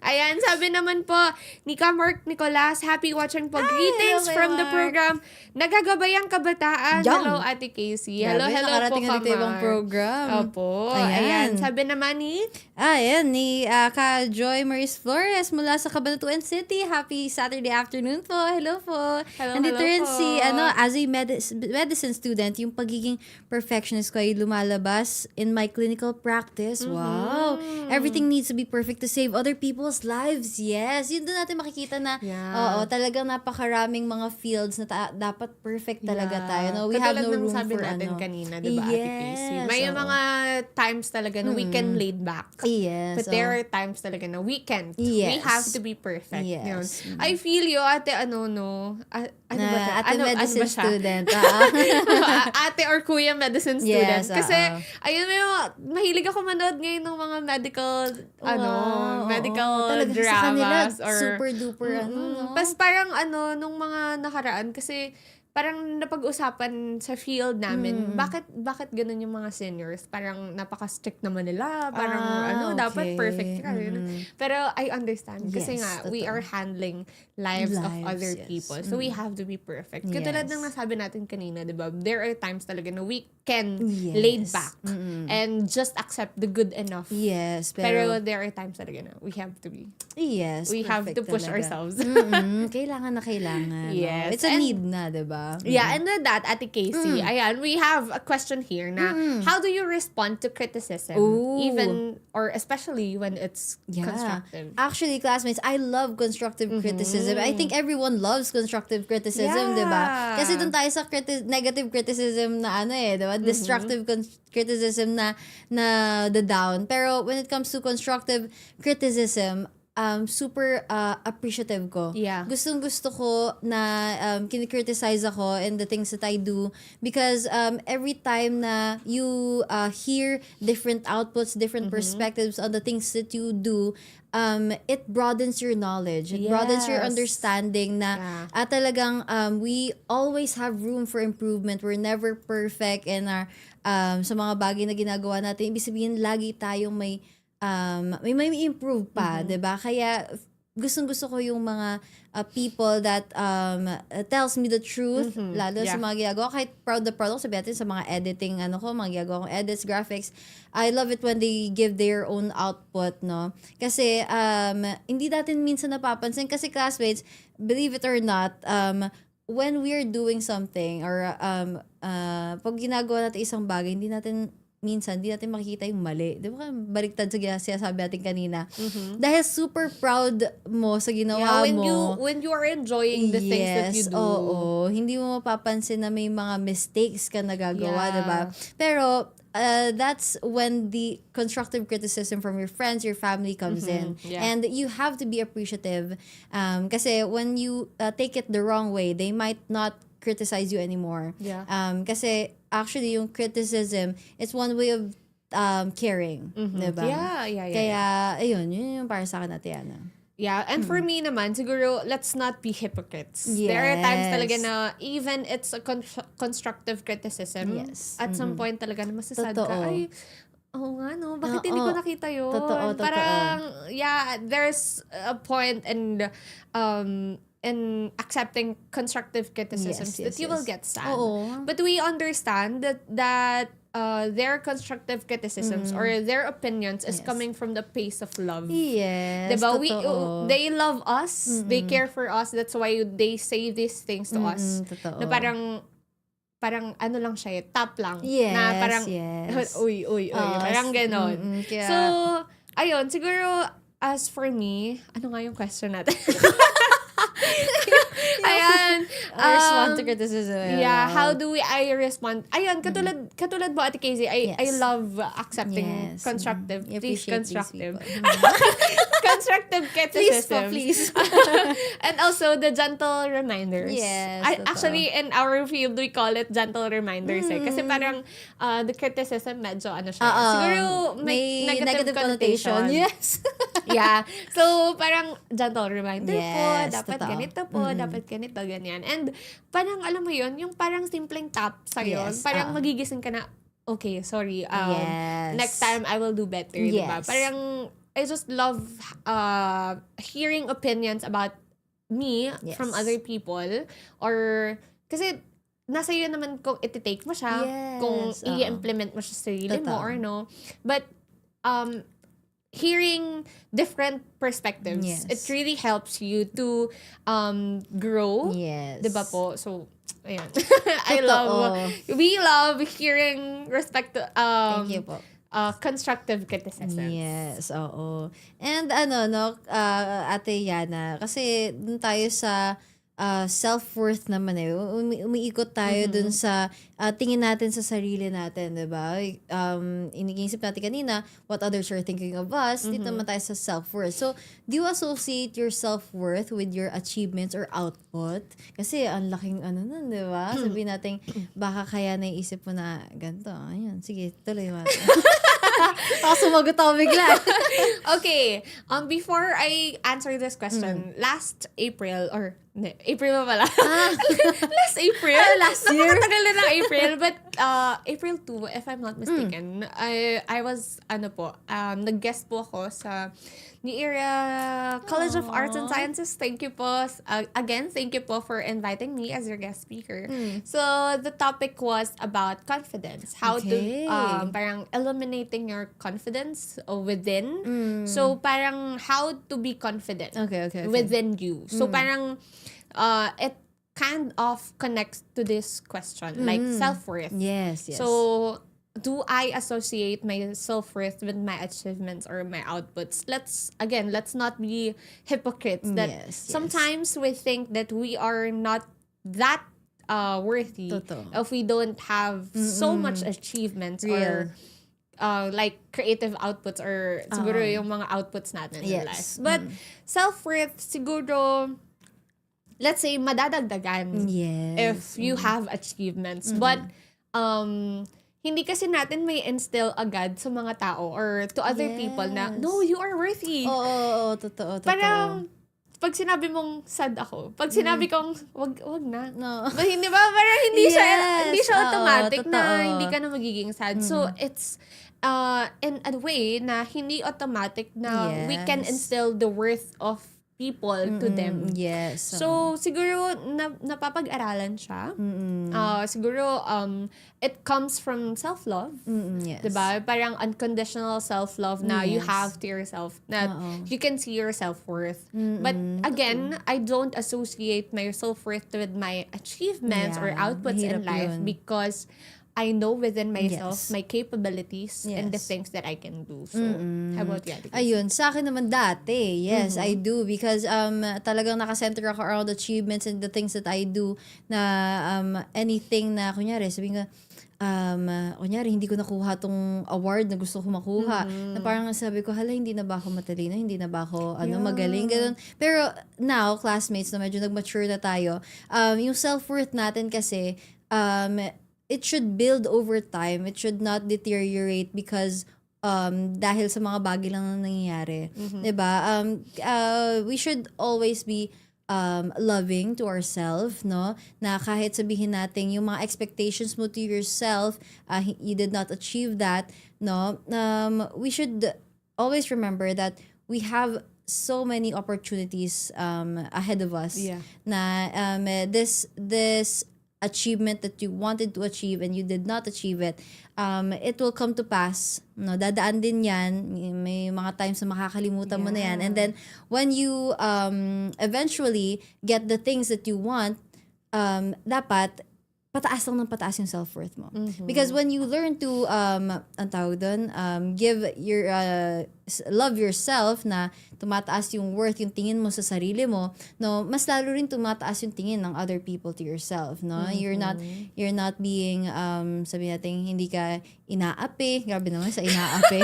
ayan, sabi naman po ni Mark Nicolas, happy watching po. Greetings
hello,
from the
Mark.
program. Nagagabayang kabataan.
Yum.
Hello, Ate Casey. Hello
Grabe,
po,
nakarating na dito
Mark.
ibang program.
Opo.
Ayan.
Ayan. Sabi naman ni...
Ayan, ni ka Joy Maris Flores mula sa Cabanatuan City. Happy Saturday afternoon po. Hello po. Nandito
hello
rin
po.
si, as a medicine student, yung pagiging perfectionist ko ay lumalabas in my clinical practice. Wow. Everything needs to be perfect to save other people's lives. Yes. Yun doon natin makikita na, oo, talagang napakaraming mga fields na dapat perfect talaga tayo. No? We have no room
sabi
for
natin
ano.
kanina, diba, Ate Casey? May
oo.
mga times talaga na we can laid back.
Yes.
But there are times talaga na we can't. We
Yes.
have to be perfect.
Yes.
Yun. I feel you, ate, ano ba siya?
Ate medicine
ba siya?
student.
Ate or kuya medicine student.
Yes,
Kasi, ayun, mahilig ako manood ngayon ng mga medical
talaga
dramas.
sa kanila,
Or,
super duper, no?
Pas parang, nung mga nakaraan, kasi, parang napag-usapan sa field namin, bakit ganun yung mga seniors? Parang napaka-strict naman nila. Parang dapat perfect ka. Pero I understand. Kasi nga, we are handling lives of other people. So we have to be perfect. Katulad ng nasabi natin kanina, di ba? There are times talaga na we can laid back and just accept the good enough.
Yes.
Pero there are times talaga na we have to be.
Yes.
We have to push
talaga.
ourselves.
Kailangan na kailangan.
Yes.
No? It's a need na, di ba?
Yeah, and with that, Ate Casey, ayan, we have a question here na, how do you respond to criticism? Even, or especially when it's constructive?
Actually, classmates, I love constructive criticism. I think everyone loves constructive criticism, di ba? Kasi dun tayo sa negative criticism na di ba? Destructive criticism na the down. Pero when it comes to constructive criticism, super appreciative ko.
Yeah.
Gustong-gusto ko na kini-criticize ako in the things that I do because every time na you hear different outputs, different perspectives on the things that you do, it broadens your knowledge. It broadens your understanding na talagang we always have room for improvement. We're never perfect in our sa mga bagay na ginagawa natin. Ibig sabihin, lagi tayong may improve pa, 'di ba? Kaya gustong-gusto ko yung mga people that tells me the truth, lalo sa mga ginagawa. Kahit proud ako, sabi natin sa mga editing, mga ginagawa kong edits, graphics. I love it when they give their own output, no? Kasi hindi natin minsan napapansin, kasi classmates, believe it or not, when we're doing something or pag ginagawa natin isang bagay, hindi natin makikita yung mali. Di ba? Baliktad sa sinasabi natin kanina. Dahil super proud mo sa ginawa mo.
When you are enjoying the things that you do.
Oo. Hindi mo mapapansin na may mga mistakes ka nagagawa, di ba? Pero, that's when the constructive criticism from your friends, your family comes in.
Yeah.
And you have to be appreciative. Kasi when you take it the wrong way, they might not criticize you anymore.
Yeah.
Kasi actually yung criticism, it's one way of caring, diba?
Yeah.
Kaya ayun yung para sa akin, Atiana.
Yeah, and for me naman, siguro, let's not be hypocrites. There are times talaga na even it's a constructive criticism, at some point talaga na masasabi ka, ay, nga no, bakit hindi ko nakita yun?
Totoo.
Parang, there's a point in accepting constructive criticisms that you will get sad. But we understand that their constructive criticisms or their opinions is coming from the place of love.
Yes,
diba? They love us. They care for us. That's why they say these things to us.
Totoo.
Na parang ano lang siya, top lang.
Yes,
na parang, uy. Parang ganon. So, ayun, siguro, as for me, ano nga yung question natin? Ayan.
Respond to criticism.
Yeah, how do I respond? Ayun, katulad mo, Ate Casey, I love accepting constructive. Please, constructive. Constructive criticism.
Please.
And also, the gentle reminders.
Yes.
Actually, in our field, we call it gentle reminders. Kasi parang, the criticism, medyo siya. Siguro, may negative connotation.
Yes.
Yeah. So, parang gentle reminder po, dapat
totoo.
ganito po, dapat ganito, ganyan. And parang, alam mo yun, yung parang simpleng tap sa'yo, parang magigising ka na, okay, sorry, next time I will do better, diba? Parang, I just love hearing opinions about me from other people, or, kasi, nasa iyo naman kung iti-take mo siya, kung i-implement mo siya sa sarili mo or no. But, hearing different perspectives, it really helps you to grow.
Yes.
Diba po? So, ayan. We love hearing
Thank you po.
constructive criticism.
Yes, oo. And Ate Yana, kasi dun tayo sa self-worth naman eh. Umiikot tayo dun sa tingin natin sa sarili natin, di ba? Iniisip natin kanina, what others are thinking of us, dito naman tayo sa self-worth. So, do you associate your self-worth with your achievements or output? Kasi ang laking nun, di ba? Sabihin natin, baka kaya naisip mo na ganito. Ayun, sige, tuloy mo. Ako sumagot ako bigla.
Okay, before I answer this question, last April, April pa pala. Last April.
Last year.
Napakatagal na ng April, but April 2, if I'm not mistaken, I was, nag-guest po ako sa New Era College of Arts and Sciences. Thank you po. Again, thank you po for inviting me as your guest speaker. So, the topic was about confidence. How to, parang eliminating your confidence within. So, parang how to be confident within you. So, parang it kind of connects to this question, like self-worth.
Yes.
So, do I associate my self-worth with my achievements or my outputs? Let's not be hypocrites. That sometimes we think that we are not that worthy if we don't have so much achievements or like creative outputs or siguro yung mga outputs natin in life. But self-worth siguro, let's say madadagdagan if you have achievements. But hindi kasi natin may instill agad sa mga tao or to other people na, no, you are worthy.
Oo, totoo.
Parang, pag sinabi mong sad ako, pag sinabi kong, wag na.
No.
But hindi ba? Parang hindi siya automatic na hindi ka na magiging sad. So, it's, in a way na hindi automatic na we can instill the worth of people to them.
Yes.
So, siguro, napapag-aralan siya. Siguro, it comes from self-love.
Yes.
Diba? Parang unconditional self-love na you have to yourself. That you can see your self-worth. But again, I don't associate my self-worth with my achievements or outputs in life because I know within myself my capabilities and the things that I can do. So, how about you?
Ayun, sa akin naman dati, yes, I do. Because talagang nakacenter ako around achievements and the things that I do na anything na, kunyari, sabihin ko, kunyari, hindi ko nakuha tong award na gusto ko makuha. Na parang sabi ko, hala, hindi na ba ako matalino? Hindi na ba ako magaling? Ganun. Pero now, classmates na medyo nag-mature na tayo, yung self-worth natin kasi, it should build over time. It should not deteriorate because dahil sa mga bagay lang na nangyayari. Diba? We should always be loving to ourselves, no? Na kahit sabihin natin yung mga expectations mo to yourself, you did not achieve that, no? We should always remember that we have so many opportunities ahead of us. Na this achievement that you wanted to achieve and you did not achieve it, it will come to pass. No, dadaan din yan. May mga times na makakalimutan mo na yan. And then, when you eventually get the things that you want, dapat pataas lang ng pataas yung self-worth mo. Because when you learn to, ang tawag doon, give your, love yourself na tumataas yung worth, yung tingin mo sa sarili mo, no, mas lalo rin tumataas yung tingin ng other people to yourself, no? You're not being, sabi natin, hindi ka inaapi. Grabe naman sa inaapi.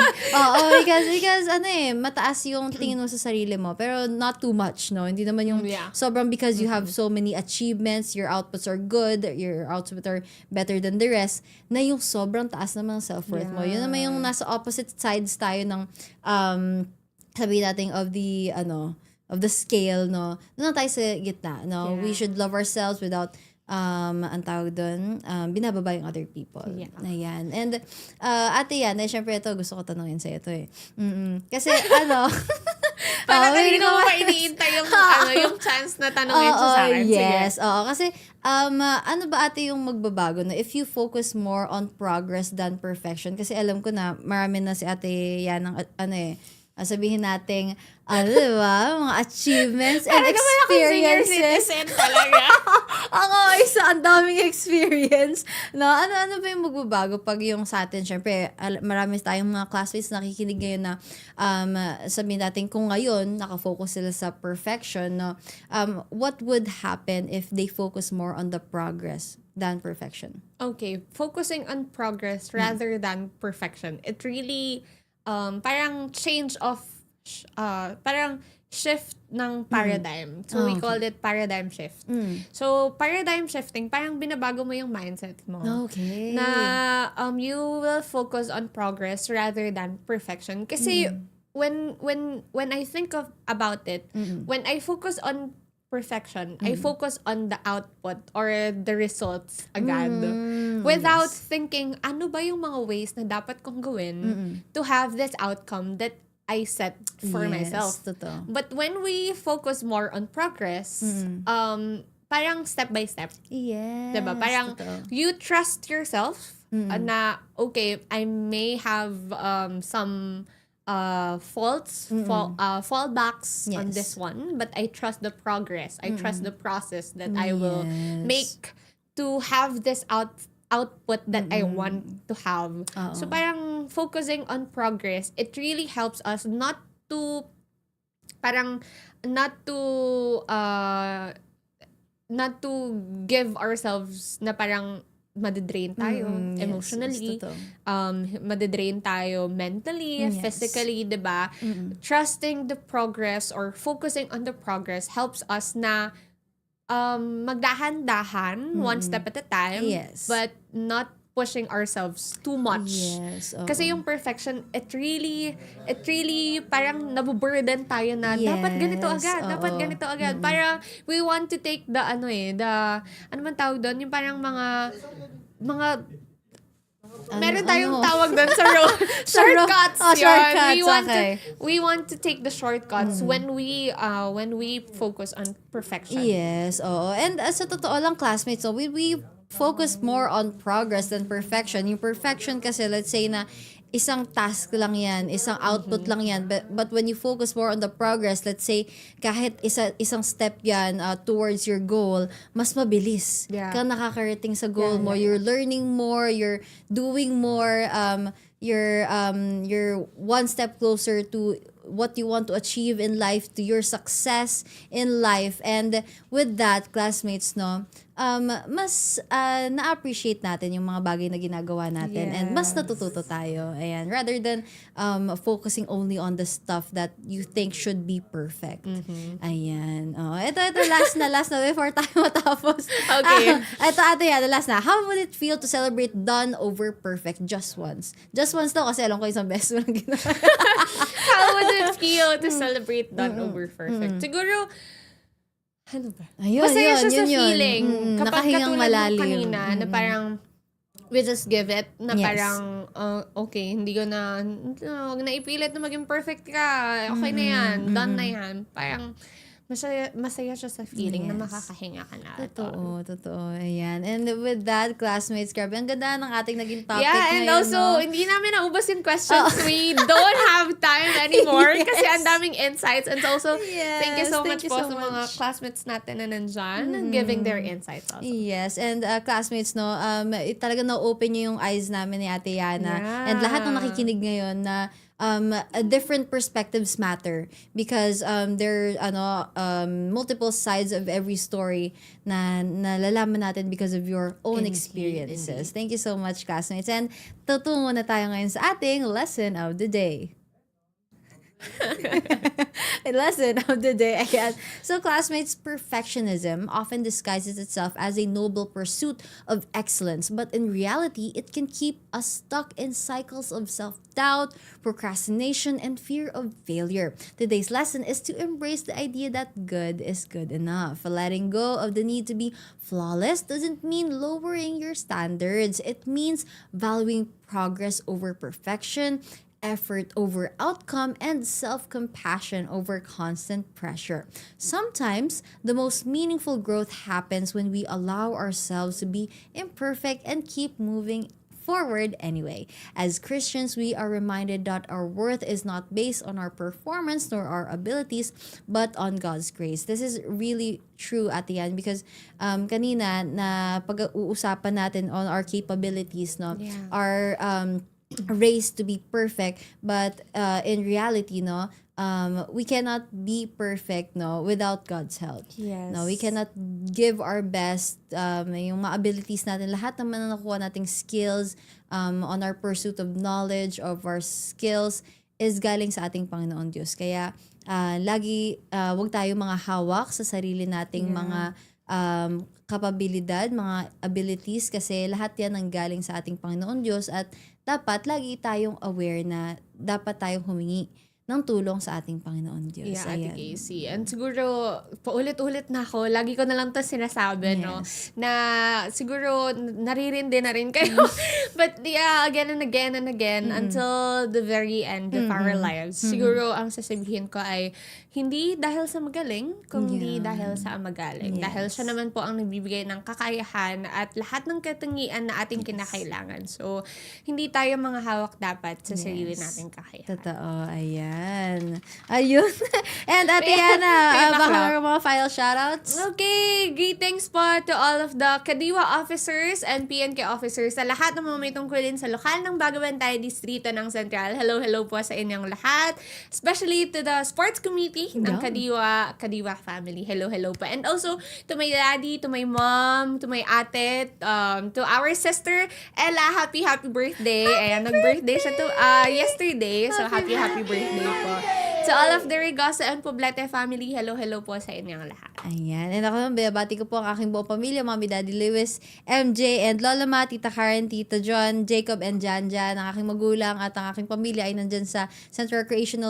Because mataas yung tingin mo sa sarili mo, pero not too much, no? Hindi naman yung sobrang because you have so many achievements, your outputs are good, your outputs are better than the rest, na yung sobrang taas naman ng self-worth mo. Yun naman yung nasa opposite sides tayo ng sabi natin of the scale, no? Doon tayo sa gitna, no? We should love ourselves without ang tawag doon, binababa yung other people. Ayan. And Ate Yana, syempre ito, gusto ko tanungin sa ito eh. Kasi
parang hindi ko pa iniintay yung chance na tanungin siya sa akin.
Yes. Kasi ano ba ate yung magbabago na if you focus more on progress than perfection? Kasi alam ko na marami na si Ate Yana sabihin nating Diba? Mga achievements and
Parang naman ako senior
experiences.
citizen talaga.
Ako, ang daming experience. No? Ano ba yung magbabago pag yung sa atin? Siyempre, marami tayong mga classmates nakikinig ngayon na sabihin natin kung ngayon nakafocus sila sa perfection. No? What would happen if they focus more on the progress than perfection?
Okay, focusing on progress rather than perfection. It really, parang change of, parang shift ng paradigm. So, we call it paradigm shift. So, paradigm shifting, parang binabago mo yung mindset mo.
Okay.
Na you will focus on progress rather than perfection. Kasi, when I think about it, when I focus on perfection, I focus on the output or the results agad. Without thinking, ano ba yung mga ways na dapat kong gawin to have this outcome that I set for myself.
Totoo.
But when we focus more on progress, parang step by step.
Yes.
Diba? Parang
totoo.
you trust yourself na, okay, I may have some faults, fallbacks on
Yes.
this one, but I trust the progress. I trust the process that I will make to have this output that I want to have. So parang focusing on progress, it really helps us not to give ourselves na parang madidrain tayo emotionally,
Yes, totoo.
madidrain tayo mentally,
Yes.
physically, 'di ba? Trusting the progress or focusing on the progress helps us na magdahan-dahan, one step at a time,
Yes.
but not pushing ourselves too much.
Yes.
Kasi yung perfection, it really parang nabuburden tayo na dapat ganito agad, dapat ganito agad. Parang we want to take the ano man tawag doon, yung parang mga meron tayong tawag doon sa road. Shortcuts.
Oh,
yun.
shortcuts,
We want to take the shortcuts when we focus on perfection.
Yes, oo. And sa totoo lang, classmates, so we focus more on progress than perfection. Yung perfection kasi, let's say na isang task lang yan, isang output lang yan. But when you focus more on the progress, let's say, kahit isang step yan towards your goal, mas mabilis ka nakakarating sa goal mo. You're learning more, you're doing more, you're one step closer to what you want to achieve in life, to your success in life. And with that, classmates, no, mas na-appreciate natin yung mga bagay na ginagawa natin and mas natututo tayo. Ayan, rather than focusing only on the stuff that you think should be perfect. Ayan. Oh, ito last na before tayo matapos.
Okay.
Ito ate yan, last na. How would it feel to celebrate done over perfect just once? Just once daw kasi alam ko isang beses mo lang ginawa.
How would it feel to celebrate done over perfect? Siguro, ano ba? Masaya siya sa feeling. Kapag
Nakahingang
katulad
malalim.
mo kanina, na parang, we just give it, na
Yes.
parang, okay, hindi ko na, huwag na ipilit na maging perfect ka. Okay na yan. Done na yan. Parang, masaya siya sa feeling na
Yes.
makakahinga ka na.
Totoo. Ayan. And with that, classmates, grabe, ang ganda ng ating naging topic
Yeah, and
ngayon,
also,
no?
hindi namin naubos yung questions. We don't have time anymore kasi ang daming insights. And also, thank you so much po sa mga classmates natin na nandyan, giving their insights also.
Yes, and classmates, no, talaga na-open niyo yung eyes namin ni Ate Yana.
Yeah.
And lahat ng nakikinig ngayon na different perspectives matter because there are multiple sides of every story na nalalaman natin because of your own experiences. Thank you so much, classmates. And tutungo na tayo ngayon sa ating lesson of the day. Lesson of the day. Ayan. So, classmates, perfectionism often disguises itself as a noble pursuit of excellence, but in reality, it can keep us stuck in cycles of self-doubt, procrastination, and fear of failure. Today's lesson is to embrace the idea that good is good enough. Letting go of the need to be flawless doesn't mean lowering your standards. It means valuing progress over perfection, effort over outcome, and self-compassion over constant pressure. Sometimes, the most meaningful growth happens when we allow ourselves to be imperfect and keep moving forward anyway. As Christians, we are reminded that our worth is not based on our performance nor our abilities, but on God's grace. This is really true at the end because kanina na pag-uusapan natin on our capabilities, no?
Yeah.
Our race to be perfect, but in reality, no, we cannot be perfect, no, without God's help.
Yes.
No, we cannot give our best, yung mga abilities natin, lahat naman na nakuha nating skills, on our pursuit of knowledge, of our skills, is galing sa ating Panginoon Diyos. Kaya, lagi, wag tayo mga hawak sa sarili nating mga kapabilidad, mga abilities, kasi lahat yan ang galing sa ating Panginoon Diyos, at dapat lagi tayong aware na dapat tayong humingi ng tulong sa ating Panginoon Diyos.
Yeah, Ate
Ayan.
Casey. And siguro, paulit-ulit na ako, lagi ko na lang to sinasabi, no?
Yes.
Na siguro, naririndi na rin kayo. But yeah, again and again and again, until the very end of our lives, siguro ang sasabihin ko ay, hindi dahil sa magaling, kundi dahil sa magaling.
Yes.
Dahil siya naman po ang nagbibigay ng kakayahan at lahat ng katangian na ating kinakailangan. So, hindi tayo mga hawak dapat sa sarili nating kakayahan.
Totoo, ayan. Ayun. And Ate Yana, baka meron mga final shoutouts?
Okay, greetings po to all of the Kadiwa officers and PNK officers sa lahat ng mga may tungkulin sa lokal ng Bagabantay Distrito ng Central. Hello, hello po sa inyong lahat. Especially to the sports committee ng Kadiwa family. Hello, hello po. And also to my daddy, to my mom, to my ate, to our sister, Ella, happy birthday. Ayan, nag-birthday siya yesterday. So, happy birthday po. To all of the Regosa and Poblete family, hello, hello po sa inyong lahat.
Ayan. And ako naman, binabati ko po ang aking buong pamilya, Mommy, Daddy Lewis, MJ, and Lola Ma, Tita Karen, Tita John, Jacob, and Janjan. Ang aking magulang at ang aking pamilya ay nandyan sa Central Recreation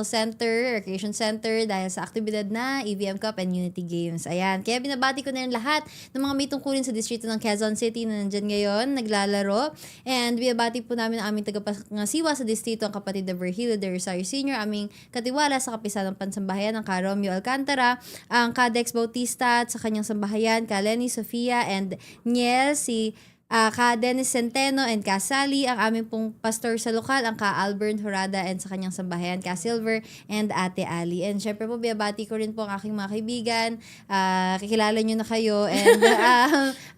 Center dahil sa aktibidad na EVM Cup and Unity Games. Ayan. Kaya binabati ko na yung lahat ng mga may tungkulin sa distrito ng Quezon City na nandyan ngayon, naglalaro. And binabati po namin ang aming tagapangasiwa sa distrito, ang kapatid na Virgilio de Rosario Sr., aming katiwala sa kapisan ng pansambahayan ng Romeo Alcantara, ang Cadex Bautista at sa kanyang sambahayan, ka Lenny Sofia and Niel, si ka Dennis Centeno and ka Sally, ang aming pong pastor sa lokal, ang ka Albert Horada and sa kanyang sambahayan, ka Silver and Ate Ali. And syempre po, binabati ko rin po ang aking mga kaibigan, kikilala nyo na kayo, and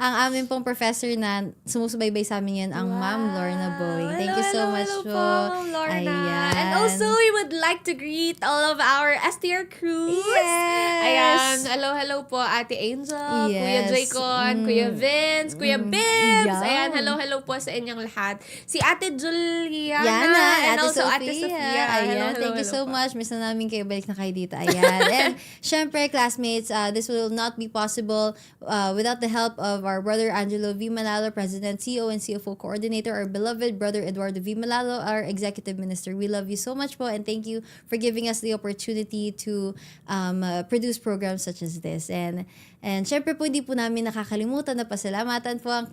ang aming pong professor na sumusubaybay sa amin yan, ang Ma'am Lorna Boy. Thank you so much po.
Ma'am Lorna.
Ayan.
And also, we would like to greet all of our STR crews.
Yes!
Ayan. Hello po, Ate Angel, Kuya
Yes.
Jaycon, Kuya Vince, Kuya Bibbs.
Yeah.
Ayan, hello po sa inyong lahat. Si Ate Juliana,
Yana,
and
Ate
also
Sophia.
Ate Sophia.
Ayan, thank you so much. Miss na namin kayo. Balik na kayo dito. Ayan. And syempre, classmates, this will not be possible without the help of our brother Angelo V. Malalo, President, CEO, and CFO Coordinator, our beloved brother Eduardo V. Malalo, our Executive Minister. We love you so much po, and thank you for giving us the opportunity to produce programs such as this. And syempre po, hindi po namin nakakalimutan na pasalamatan po ang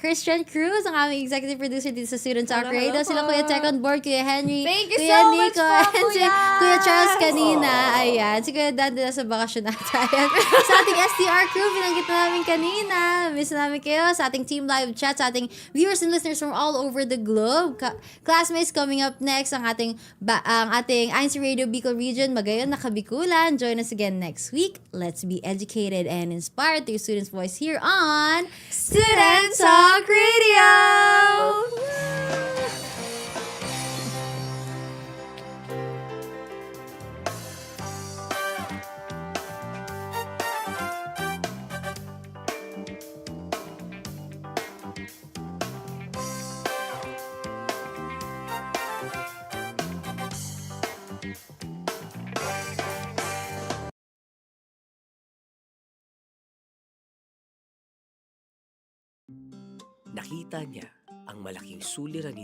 Christian Cruz, ang aming executive producer dito sa Student Talk
Hello,
Radio.
hello
Sila
po.
Kuya Second Board, Kuya Henry,
Thank you
Kuya
so
Nico,
much po,
and si
Kuya.
Kuya Charles kanina. Ayan, si Kuya Dan na sa bakasyon natin. Ayan. Sa ating STR crew, binanggit na namin kanina. Miss namin kayo. Sa ating team live chat, sa ating viewers and listeners from all over the globe. Classmates, coming up next, ang ating INCRadio Bicol Region, Magayon na Kabikulan. Join us again next week. Let's be educated and inspired through students' voice here on Student Talk Radio!
Nakita niya ang malaking suliranin